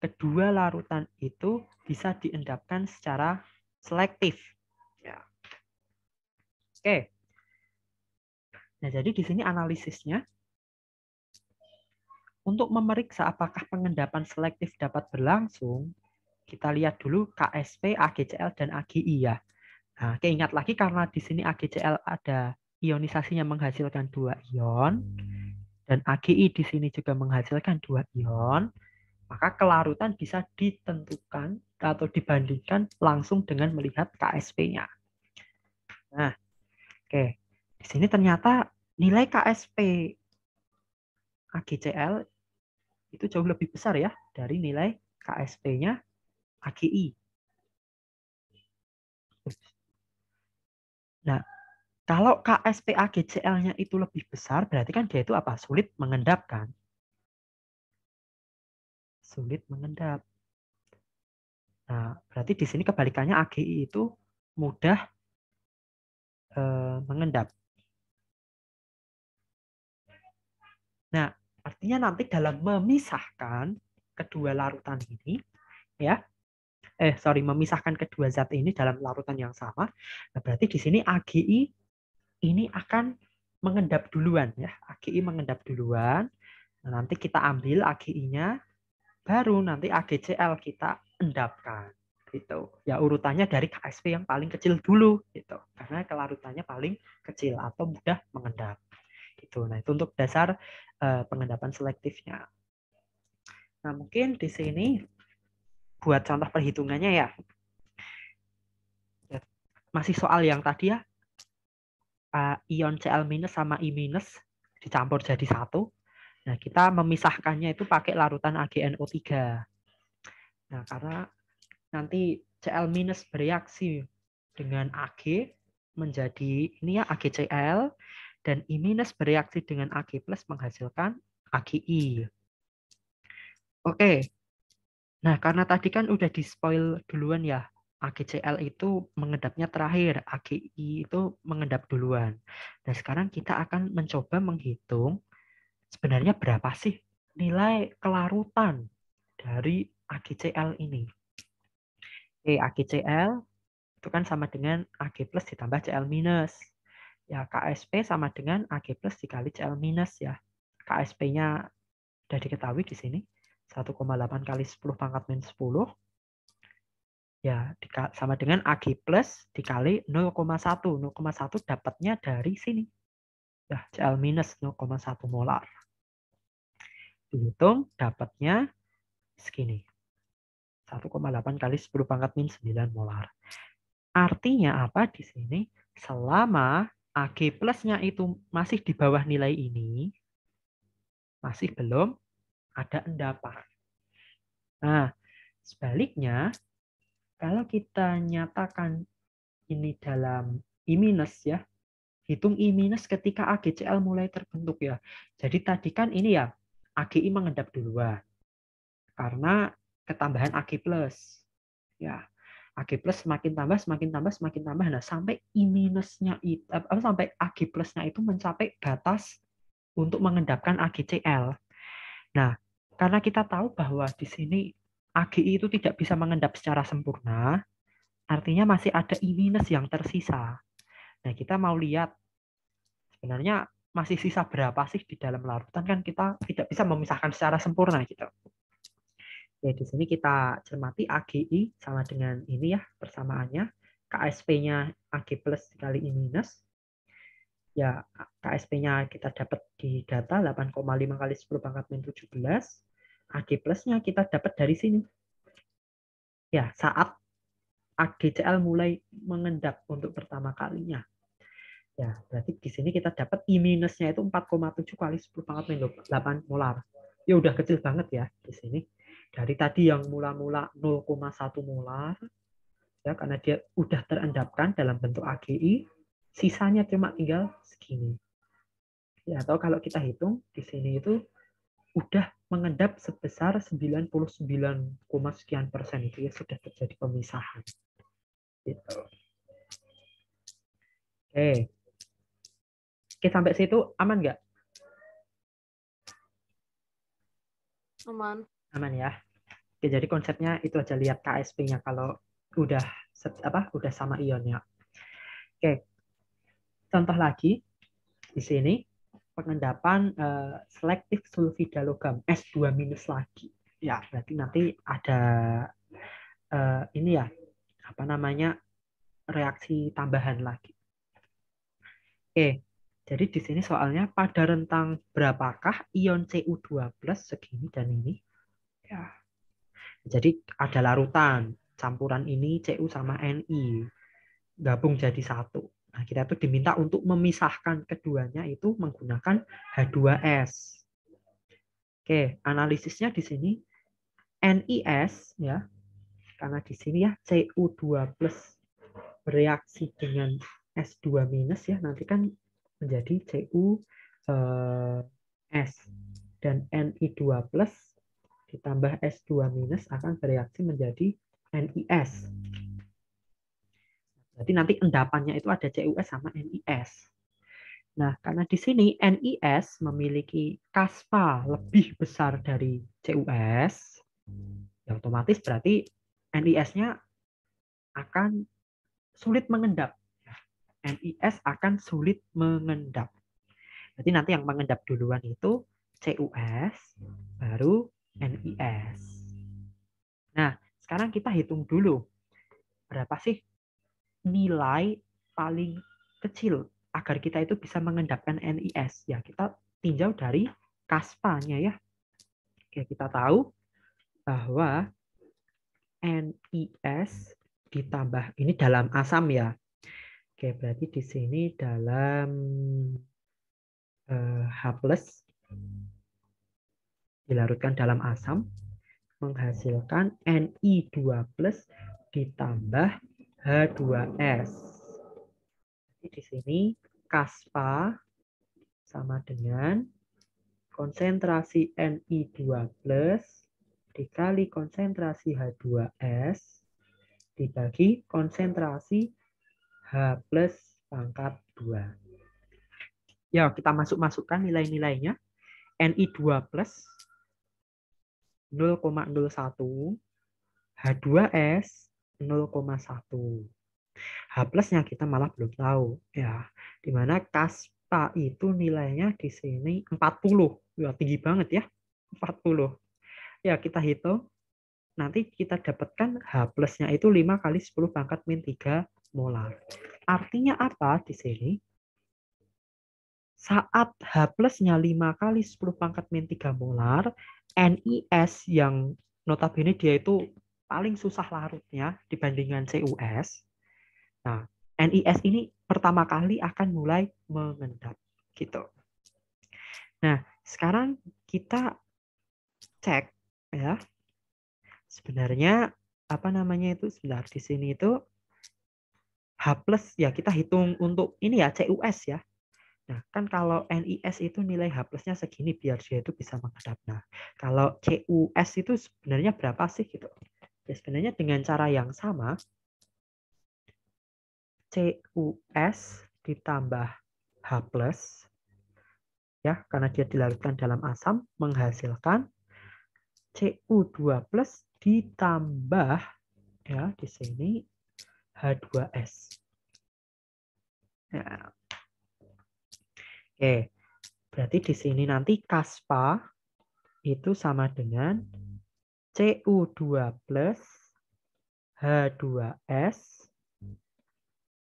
S1: kedua larutan itu bisa diendapkan secara selektif? Ya. Oke. Nah, jadi di sini analisisnya untuk memeriksa apakah pengendapan selektif dapat berlangsung, kita lihat dulu KSP, AgCl, dan AgI ya. Nah, ingat lagi karena di sini AgCl ada ionisasinya menghasilkan 2 ion, dan AgI di sini juga menghasilkan 2 ion, maka kelarutan bisa ditentukan atau dibandingkan langsung dengan melihat KSP-nya. Nah, oke. Di sini ternyata nilai KSP AgCl itu jauh lebih besar ya dari nilai KSP-nya AgI. Nah, kalau KSP AgCl-nya itu lebih besar, berarti kan dia itu apa? Sulit mengendap kan? Sulit mengendap. Nah, berarti di sini kebalikannya AgI itu mudah mengendap. Nah, artinya nanti dalam memisahkan kedua larutan ini, ya, memisahkan kedua zat ini dalam larutan yang sama, nah berarti di sini AgI ini akan mengendap duluan, ya, AgI mengendap duluan. Nah, nanti kita ambil AgI-nya, baru nanti AgCl kita endapkan. Gitu. Ya urutannya dari KSP yang paling kecil dulu gitu. Karena kelarutannya paling kecil atau mudah mengendap. Gitu. Nah, itu untuk dasar pengendapan selektifnya. Nah, mungkin di sini buat contoh perhitungannya ya. Masih soal yang tadi ya. ion Cl- sama I- dicampur jadi satu. Nah, kita memisahkannya itu pakai larutan AgNO3. Nah, karena nanti Cl- bereaksi dengan Ag menjadi ini ya AgCl, dan I- bereaksi dengan Ag+ menghasilkan AgI. Oke. Nah, karena tadi kan udah di-spoil duluan ya, AgCl itu mengendapnya terakhir, AgI itu mengendap duluan. Nah, sekarang kita akan mencoba menghitung sebenarnya berapa sih nilai kelarutan dari AgCl ini. Oke, AgCl itu kan sama dengan Ag+ ditambah Cl-. Ya, KSP sama dengan Ag+ dikali Cl- ya. KSP-nya sudah diketahui di sini. 1,8 kali 10 pangkat minus 10. Ya, sama dengan Ag+ dikali 0,1. 0,1 dapatnya dari sini. Ya, Cl- 0,1 molar. Dihitung dapatnya segini. 1,8 kali 10 pangkat min 9 molar. Artinya apa di sini? Selama Ag plusnya itu masih di bawah nilai ini, masih belum ada endapan. Nah, sebaliknya, kalau kita nyatakan ini dalam I- ya, hitung I- ketika AgCl mulai terbentuk ya. Jadi tadi kan ini ya, AgI mengendap duluan. Karena ketambahan Ag+. Ya, Ag+ semakin tambah, semakin tambah, semakin tambah. Nah, sampai I-nya itu sampai Ag+-nya itu mencapai batas untuk mengendapkan AgCl. Nah, karena kita tahu bahwa di sini AgI itu tidak bisa mengendap secara sempurna, artinya masih ada I- yang tersisa. Nah, kita mau lihat sebenarnya masih sisa berapa sih di dalam larutan, kan kita tidak bisa memisahkan secara sempurna gitu. Ya, di sini kita cermati AgI sama dengan ini ya persamaannya. KSP-nya Ag+ dikali I-. Ya, KSP-nya kita dapat di data 8,5 kali 10 pangkat min 17. Ag+-nya kita dapat dari sini. Ya, saat AgCl mulai mengendap untuk pertama kalinya. Ya, berarti di sini kita dapat I-nya itu 4,7 kali 10 pangkat min 8 molar. Ya udah kecil banget ya di sini. Dari tadi yang mula-mula 0,1 molar, ya karena dia udah terendapkan dalam bentuk AgI, sisanya cuma tinggal segini. Ya, atau kalau kita hitung di sini itu udah mengendap sebesar 99, sekian persen itu ya sudah terjadi pemisahan. Gitu. Oke. Oke, sampai situ aman nggak?
S2: Aman.
S1: Aman ya. Oke, jadi konsepnya itu aja, lihat KSP-nya kalau udah udah sama ionnya. Oke. Contoh lagi di sini pengendapan selektif sulfida logam S2- lagi. Ya, berarti nanti ada ini ya, apa namanya, reaksi tambahan lagi. Oke. Jadi di sini soalnya pada rentang berapakah ion Cu2+ segini dan ini? Ya. Jadi ada larutan, campuran ini Cu sama Ni gabung jadi satu. Nah, kita tuh diminta untuk memisahkan keduanya itu menggunakan H2S. Oke, analisisnya di sini NiS ya. Karena di sini ya Cu2+ bereaksi dengan S2- ya, nanti kan menjadi CuS, dan Ni2+ ditambah S2- akan bereaksi menjadi NiS. Berarti nanti endapannya itu ada CuS sama NiS. Nah, karena di sini NiS memiliki kaspa lebih besar dari CuS, ya otomatis berarti NiS-nya akan sulit mengendap. NiS akan sulit mengendap. Jadi nanti yang mengendap duluan itu CuS, baru NiS. Nah, sekarang kita hitung dulu berapa sih nilai paling kecil agar kita itu bisa mengendapkan NiS. Ya, kita tinjau dari kaspanya ya. Oke, kita tahu bahwa NiS ditambah, ini dalam asam ya. Oke, berarti di sini dalam H+ dilarutkan dalam asam menghasilkan Ni2+ ditambah H2S. Jadi di sini Kaspa sama dengan konsentrasi Ni2+ dikali konsentrasi H2S dibagi konsentrasi H+ pangkat 2. Ya, kita masukkan nilai-nilainya. Ni2+ 0,01, H2S 0,1. H+-nya kita malah belum tahu. Ya, di mana Kaspa itu nilainya di sini 40. Ya, tinggi banget ya. 40. Ya, kita hitung. Nanti kita dapatkan H+-nya itu 5 kali 10 pangkat min 3 molar. Artinya apa di sini? Saat H+-nya 5 kali 10 pangkat min 3 molar, NiS yang notabene dia itu paling susah larutnya dibandingkan CuS. Nah, NiS ini pertama kali akan mulai mengendap. Gitu. Nah, sekarang kita cek ya. Sebenarnya apa namanya itu? Sebentar, di sini itu H+ ya kita hitung untuk ini ya CuS ya. Nah, kan kalau NiS itu nilai H+-nya segini biar dia itu bisa mengendap. Nah, kalau CuS itu sebenarnya berapa sih gitu? Ya sebenarnya dengan cara yang sama CuS ditambah H+ ya karena dia dilarutkan dalam asam menghasilkan Cu2+ ditambah ya di sini H2S. Ya. Oke, berarti di sini nanti Kaspa itu sama dengan Cu2+ H2S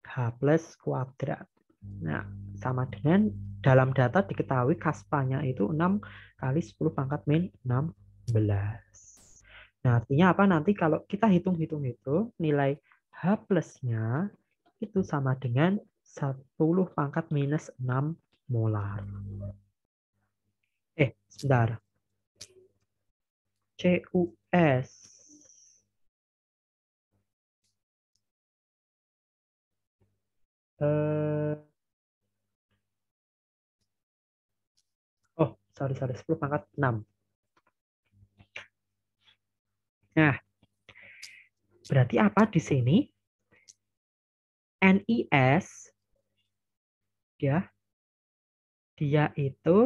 S1: H+². Nah, sama dengan dalam data diketahui Kaspanya itu 6 kali 10 pangkat min 16. Nah, artinya apa? Nanti kalau kita hitung-hitung itu, nilai H+-nya itu sama dengan 10 pangkat minus 6 molar. Sebentar. CuS. Sorry, 10 pangkat 6. Nah, berarti apa di sini? NiS ya, dia itu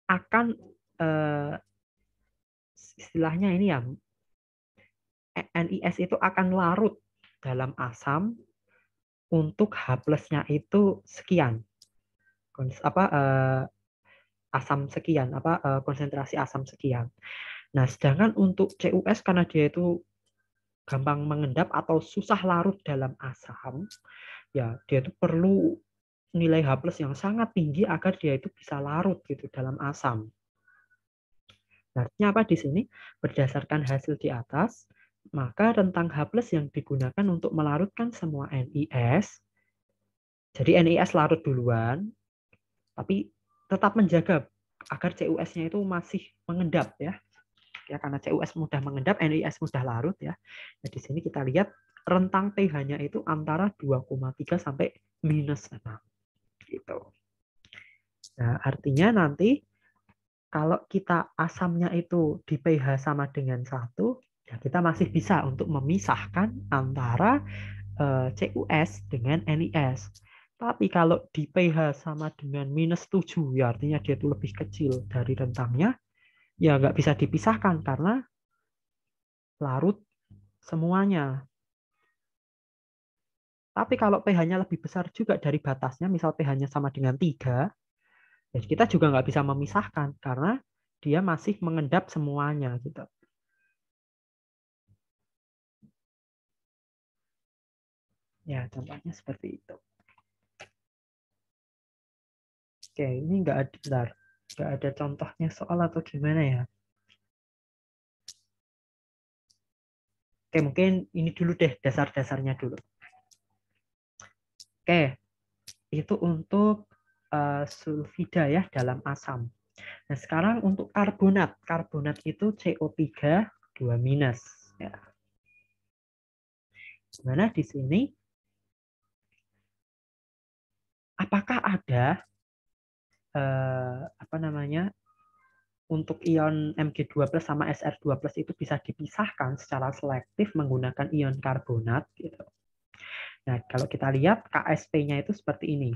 S1: akan istilahnya ini ya, NiS itu akan larut dalam asam untuk H+-nya itu sekian. Asam sekian, konsentrasi asam sekian. Nah, sedangkan untuk CuS karena dia itu gampang mengendap atau susah larut dalam asam, ya dia itu perlu nilai H+ yang sangat tinggi agar dia itu bisa larut gitu dalam asam. Artinya apa di sini? Berdasarkan hasil di atas, maka rentang H+ yang digunakan untuk melarutkan semua NiS, jadi NiS larut duluan, tapi tetap menjaga agar CuS-nya itu masih mengendap ya. Ya karena CuS mudah mengendap, NiS mudah larut ya. Nah, di sini kita lihat rentang pH-nya itu antara 2,3 sampai -6 gitu. Nah, artinya nanti kalau kita asamnya itu di pH sama dengan 1, ya kita masih bisa untuk memisahkan antara CuS dengan NiS. Tapi kalau di pH sama dengan -7, ya artinya dia itu lebih kecil dari rentangnya, ya nggak bisa dipisahkan karena larut semuanya. Tapi kalau pH-nya lebih besar juga dari batasnya, misal pH-nya sama dengan 3, ya kita juga nggak bisa memisahkan karena dia masih mengendap semuanya gitu. Ya, contohnya seperti itu. Oke, ini nggak ada contohnya soal atau gimana ya? Oke, mungkin ini dulu deh dasar-dasarnya dulu. Oke, itu untuk sulfida ya dalam asam. Nah, sekarang untuk karbonat. Karbonat itu CO3 2-. Ya. Dimana di sini apakah ada apa namanya untuk ion Mg2+ sama Sr2+ itu bisa dipisahkan secara selektif menggunakan ion karbonat gitu. Nah, kalau kita lihat KSP-nya itu seperti ini.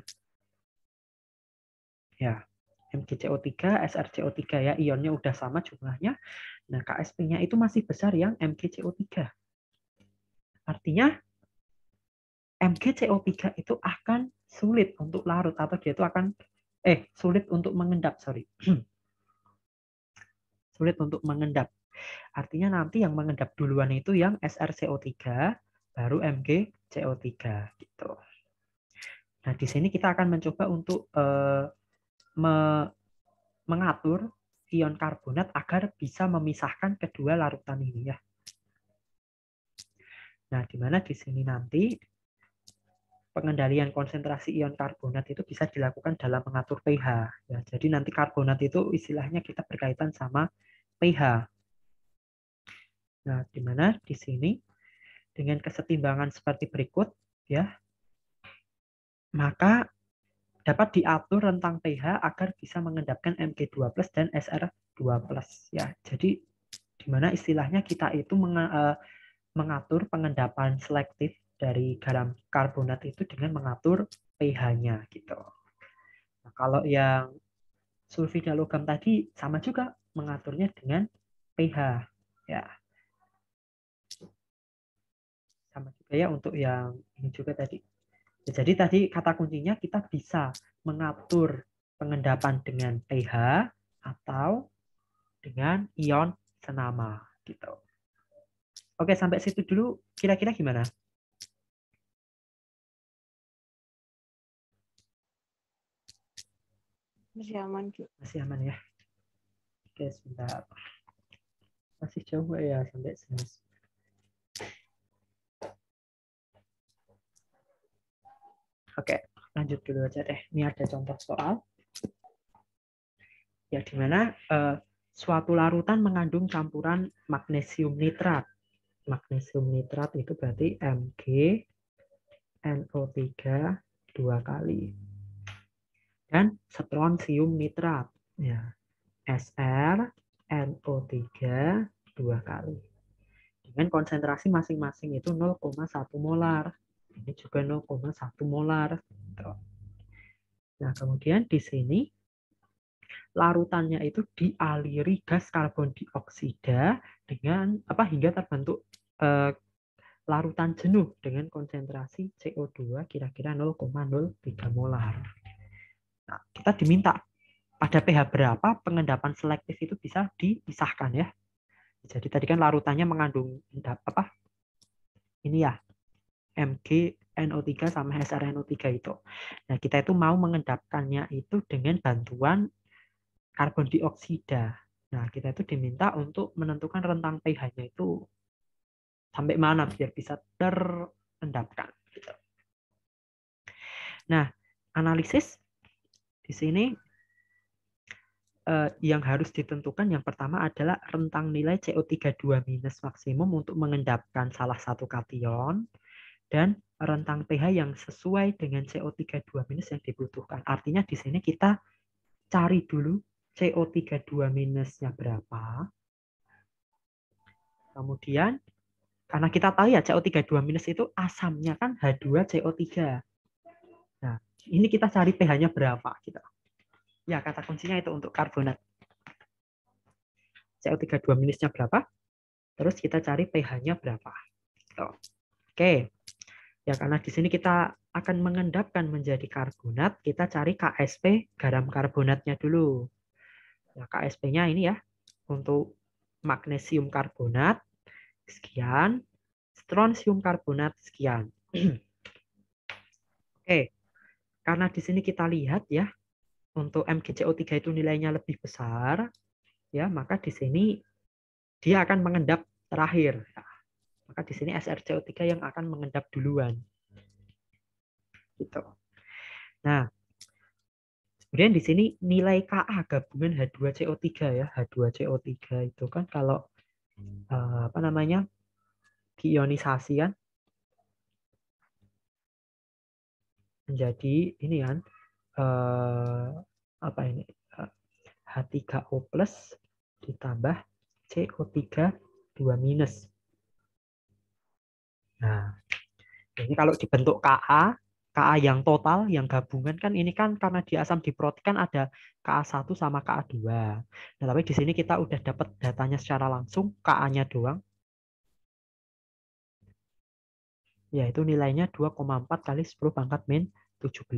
S1: Ya, MgCO3, SrCO3 ya, ionnya udah sama jumlahnya. Nah, KSP-nya itu masih besar yang MgCO3. Artinya MgCO3 itu akan sulit untuk larut atau dia itu akan sulit untuk mengendap, sorry. Sulit untuk mengendap. Artinya nanti yang mengendap duluan itu yang SrCO3 baru MgCO3 gitu. Nah, di sini kita akan mencoba untuk mengatur ion karbonat agar bisa memisahkan kedua larutan ini ya. Nah, di mana di sini nanti pengendalian konsentrasi ion karbonat itu bisa dilakukan dalam mengatur pH. Ya, jadi nanti karbonat itu istilahnya kita berkaitan sama pH. Nah, di mana di sini dengan kesetimbangan seperti berikut, ya, maka dapat diatur rentang pH agar bisa mengendapkan Mg2+ dan Sr2+. Ya, jadi di mana istilahnya kita itu mengatur pengendapan selektif dari garam karbonat itu dengan mengatur pH-nya gitu. Nah, kalau yang sulfida logam tadi sama juga mengaturnya dengan pH ya. Sama juga ya untuk yang ini juga tadi. Ya, jadi tadi kata kuncinya kita bisa mengatur pengendapan dengan pH atau dengan ion senama gitu. Oke, sampai situ dulu kira-kira gimana?
S2: Masih aman, Ki.
S1: Masih aman ya? Oke, sebentar. Masih jauh ya sampai sini. Oke, lanjut dulu aja deh. Ini ada contoh soal. Ya, di mana suatu larutan mengandung campuran magnesium nitrat. Magnesium nitrat itu berarti MgNO3 2 kali. Dan strontium nitrat. Ya, SrNO3 2 kali. Dengan konsentrasi masing-masing itu 0,1 molar. Ini juga 0,1 molar. Nah, kemudian di sini larutannya itu dialiri gas karbon dioksida dengan hingga terbentuk larutan jenuh dengan konsentrasi CO2 kira-kira 0,03 molar. Nah, kita diminta pada pH berapa pengendapan selektif itu bisa dipisahkan ya. Jadi tadi kan larutannya mengandung ini ya, MgNO3 sama SrNO3 itu. Nah, kita itu mau mengendapkannya itu dengan bantuan karbon dioksida. Nah, kita itu diminta untuk menentukan rentang pH-nya itu sampai mana biar bisa terendapkan. Gitu. Nah, analisis di sini yang harus ditentukan yang pertama adalah rentang nilai CO3 2- maksimum untuk mengendapkan salah satu kation dan rentang pH yang sesuai dengan CO3 2- yang dibutuhkan. Artinya di sini kita cari dulu CO3 2- berapa. Kemudian karena kita tahu ya CO3 2- itu asamnya kan H2CO3. Nah, ini kita cari pH-nya berapa gitu. Ya, kata kuncinya itu untuk karbonat. CO3 2- berapa? Terus kita cari pH-nya berapa. Gitu. Oke. Ya, karena di sini kita akan mengendapkan menjadi karbonat, kita cari KSP garam karbonatnya dulu. Nah, KSP-nya ini ya, untuk magnesium karbonat sekian, strontium karbonat sekian. Oke, karena di sini kita lihat ya, untuk MgCO3 itu nilainya lebih besar, ya maka di sini dia akan mengendap terakhir. Ya, maka di sini SrCO3 yang akan mengendap duluan. gitu. Nah, kemudian di sini nilai Ka gabungan H2CO3 ya. H2CO3 itu kan kalau apa namanya? Diionisasi kan menjadi ini kan apa ini? H3O plus ditambah CO3 2 minus. Nah, ini kalau dibentuk Ka yang total, yang gabungan kan ini kan karena di asam diprotik kan ada Ka1 sama Ka2. Nah, tapi di sini kita udah dapat datanya secara langsung, Ka-nya doang. Yaitu nilainya 2,4 kali 10 pangkat min 17.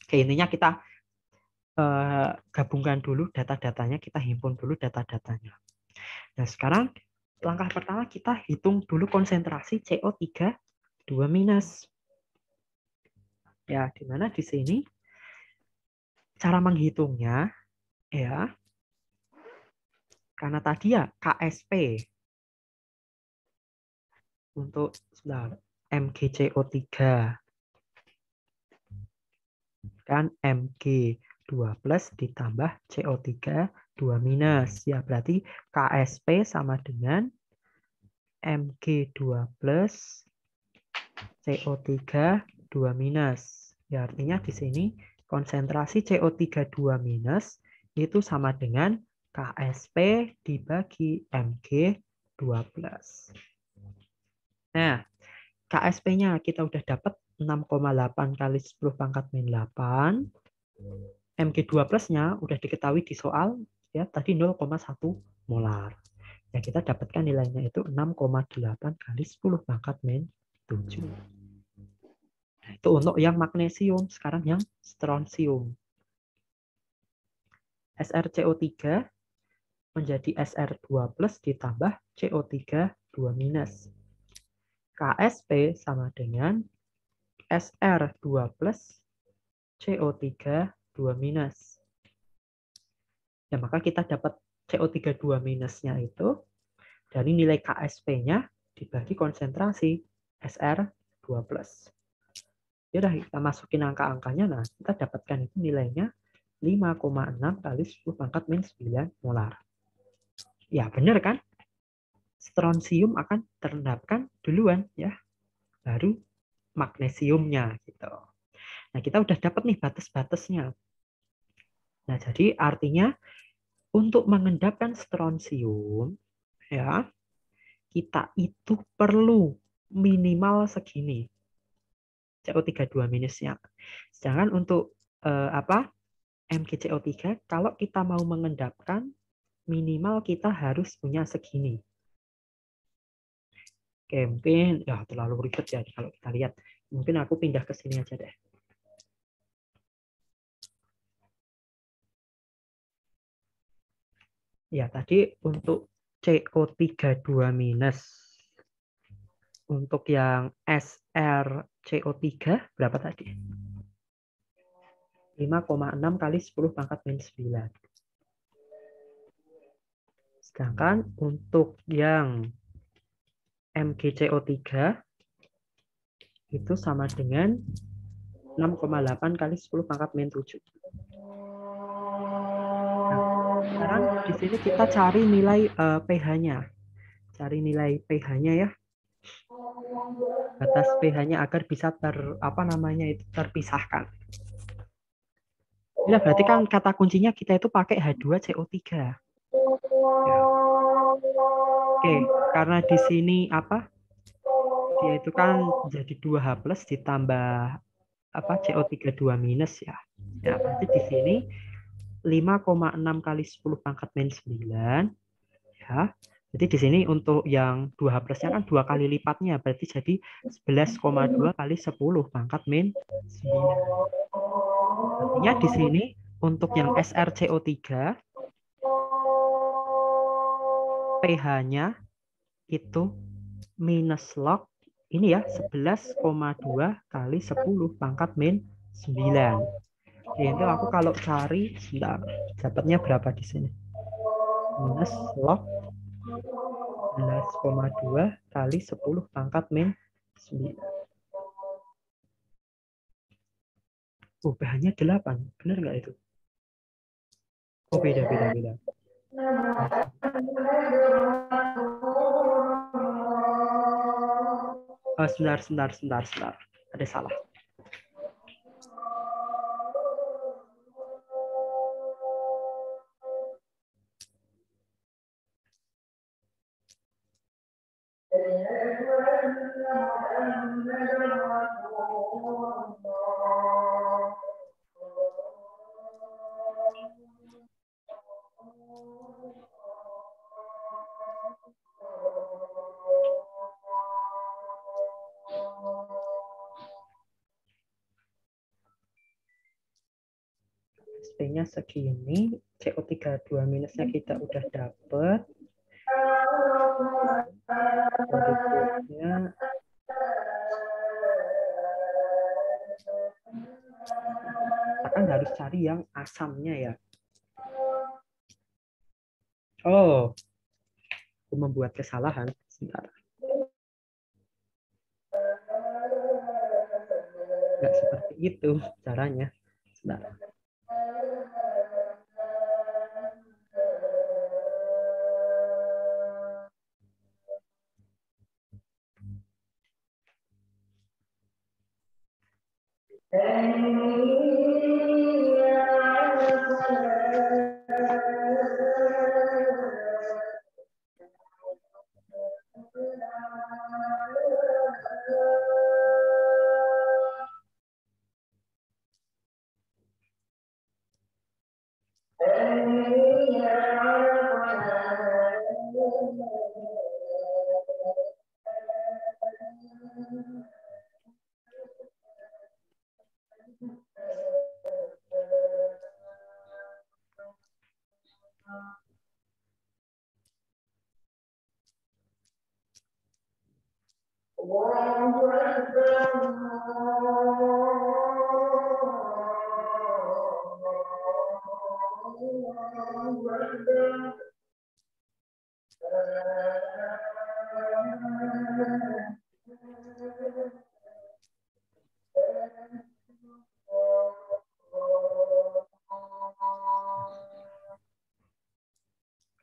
S1: Oke, intinya kita gabungkan dulu data-datanya, kita himpun dulu data-datanya. Nah, sekarang langkah pertama kita hitung dulu konsentrasi CO3 2 minus. Ya, di mana di sini cara menghitungnya ya karena tadi ya KSP untuk MgCO3 kan Mg2 plus ditambah CO3 2 minus ya berarti KSP sama dengan Mg2 plus CO3 2 minus. Ya artinya di sini konsentrasi CO3 2 minus itu sama dengan KSP dibagi Mg2 plus. Nah, KSP-nya kita udah dapat 6,8 kali 10 pangkat min 8. Mg2 plus-nya udah diketahui di soal ya tadi 0,1 molar. Ya kita dapatkan nilainya itu 6,8 kali 10 pangkat min 7. Nah, itu untuk yang magnesium, sekarang yang strontium. SrCO3 menjadi Sr2 plus ditambah CO3 2 minus. KSP sama dengan Sr2 plus CO3 2 minus. Ya, maka kita dapat CO3 2 minusnya itu dari nilai KSP-nya dibagi konsentrasi Sr2 plus. Ya udah kita masukin angka-angkanya, nah kita dapatkan itu nilainya 5,6 kali 10 pangkat min 9 molar. Ya benar kan? Strontium akan terendapkan duluan ya, baru magnesiumnya gitu. Nah kita udah dapat nih batas-batasnya. Nah jadi artinya untuk mengendapkan strontium ya kita itu perlu minimal segini CO3 2 minusnya. Sedangkan untuk MgCO3 kalau kita mau mengendapkan minimal kita harus punya segini. Oke, mungkin ya terlalu ribet ya kalau kita lihat. Mungkin aku pindah ke sini aja deh. Ya, tadi untuk CO3 2 minus. Untuk yang SrCO3 berapa tadi? 5,6 kali 10 pangkat min 9. Sedangkan untuk yang MgCO3 itu sama dengan 6,8 kali 10 pangkat min 7. Nah, sekarang di sini kita cari nilai pH-nya. Cari nilai pH-nya ya. Batas pH-nya agar bisa terpisahkan. Ya, berarti kan kata kuncinya kita itu pakai H2CO3. Ya. Oke, karena di sini dia itu kan jadi 2H plus ditambah CO3 2 minus ya. Ya, berarti di sini 5,6 kali 10 pangkat min 9 ya. Jadi di sini untuk yang 2H plusnya kan 2 kali lipatnya, berarti jadi 11,2 kali 10 pangkat min 9. Artinya di sini untuk yang SrCO3 pH-nya itu minus log ini ya 11,2 kali 10 pangkat min 9. Oke, itu aku kalau cari dapatnya berapa di sini? Minus log 11,2 kali 10 pangkat min 9. Oh, pH-nya 8. Benar nggak itu? Oh, beda. Oh, sebentar. Ada salah. SP-nya segini, CO3 2 minusnya kita udah dapet. Berikutnya kita kan harus cari yang asamnya ya. Oh, aku membuat kesalahan. Sebentar. Nggak seperti itu caranya. Sebentar.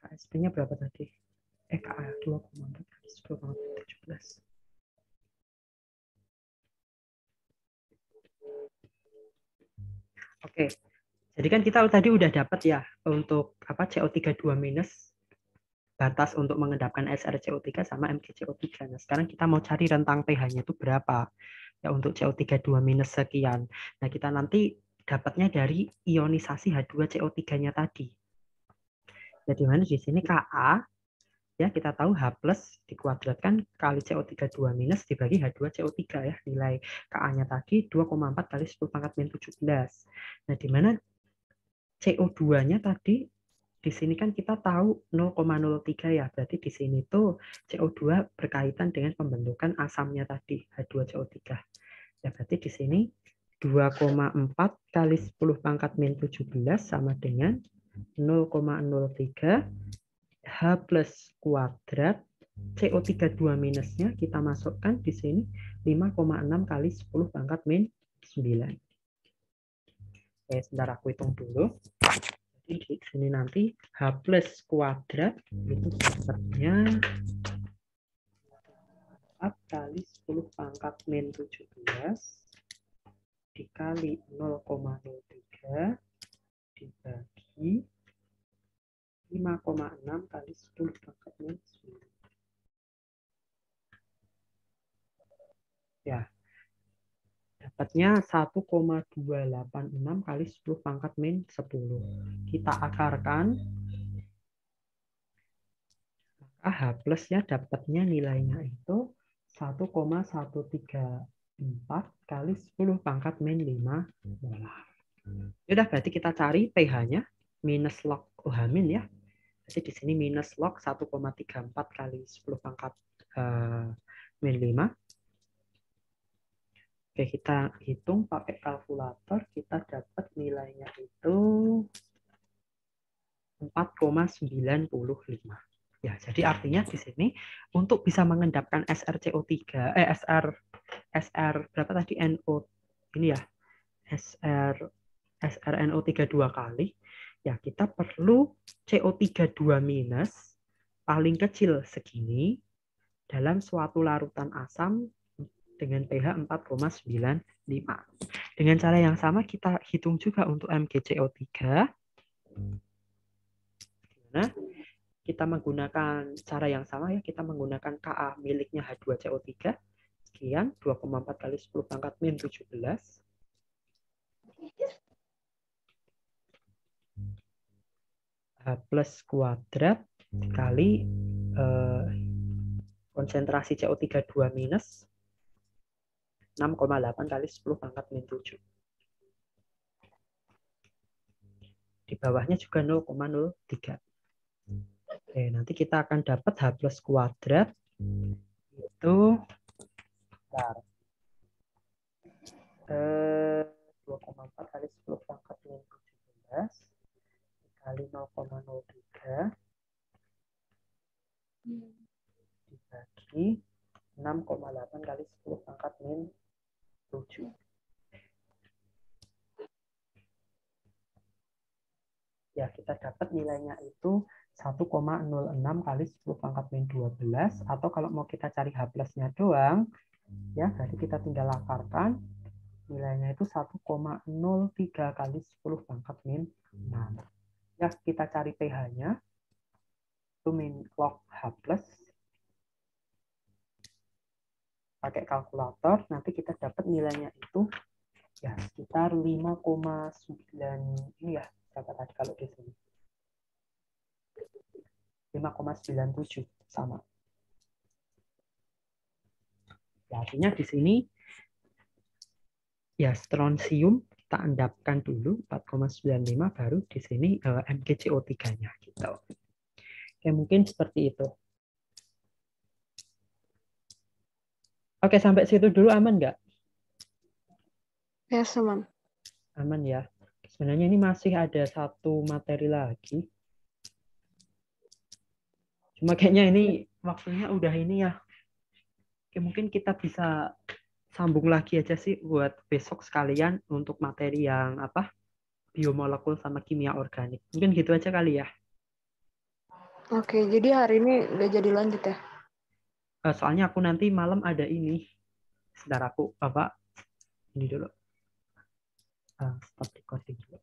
S1: KSP-nya berapa tadi? KA 2,4 kali 10 17. Oke. Jadi kan kita tadi udah dapat ya untuk apa CO3 2 minus batas untuk mengendapkan SrCO3 sama MgCO3. Nah, sekarang kita mau cari rentang pH-nya itu berapa ya untuk CO3 2 minus sekian. Nah, kita nanti dapatnya dari ionisasi H2CO3-nya tadi. Jadi mana di sini Ka ya kita tahu H plus dikuadratkan kali CO3 2 minus dibagi H2CO3 ya. Nilai Ka-nya tadi 2,4 kali 10 pangkat min 17. Nah, di mana CO2-nya tadi di sini kan kita tahu 0,03 ya. Berarti di sini tuh CO2 berkaitan dengan pembentukan asamnya tadi H2CO3. Ya berarti di sini 2,4 kali 10 pangkat min 17 sama dengan 0,03 H plus kuadrat CO3 2 minusnya kita masukkan di sini 5,6 kali 10 pangkat min 9. Oke, sebentar aku hitung dulu. Jadi di sini nanti H plus kuadrat itu dapatnya 4 kali 10 pangkat min 17 dikali 0,03 dibagi 5,6 kali 10 pangkat min 9. Ya, dapatnya 1,286 kali 10 pangkat min 10. Kita akarkan, maka H plusnya dapatnya nilainya itu 1,134 kali 10 pangkat min 5 molar. Udah berarti kita cari pH-nya minus log OH- ya. Jadi di sini minus log 1,34 kali 10 pangkat min 5. Oke, kita hitung pakai kalkulator, kita dapat nilainya itu 4,95. Ya, jadi artinya di sini untuk bisa mengendapkan SrCO3 SR berapa tadi NO ini ya. SrNO3 2 kali, ya kita perlu CO3 2 minus paling kecil segini dalam suatu larutan asam dengan pH 4,95. Dengan cara yang sama kita hitung juga untuk MgCO3. Nah, kita menggunakan cara yang sama ya, kita menggunakan Ka miliknya H2CO3 sekian 2,4 kali 10 pangkat min 17 H plus kuadrat dikali konsentrasi CO3 2 minus 6,8 kali 10 pangkat min 7. Di bawahnya juga 0,03. Oke, nanti kita akan dapat H plus kuadrat itu 2,4 kali 10 pangkat min 17 dikali 0,03 dibagi 6,8 kali 10 pangkat min 7. Ya, kita dapat nilainya itu 1,06 kali 10 pangkat min 12, atau kalau mau kita cari H plusnya doang, ya berarti kita tinggal lakarkan, nilainya itu 1,03 kali 10 pangkat min 6. Ya, kita cari pH-nya, itu min log H plus, pakai kalkulator, nanti kita dapat nilainya itu ya sekitar 5,9, ini ya, berapa tadi kalau di sini? 5,97 sama. Ya, artinya di sini ya strontium kita endapkan dulu 4,95 baru di sini MgCO3-nya gitu. Oke, mungkin seperti itu. Oke, sampai situ dulu aman nggak?
S2: Ya, aman.
S1: Aman ya. Sebenarnya ini masih ada satu materi lagi. Cuma kayaknya ini waktunya udah ini ya. Oke, mungkin kita bisa sambung lagi aja sih buat besok sekalian untuk materi yang apa? Biomolekul sama kimia organik. Mungkin gitu aja kali ya.
S2: Oke, jadi hari ini udah jadi lanjut ya?
S1: Soalnya aku nanti malam ada ini. Sebentar aku, Bapak, ini dulu. Stop recording dulu.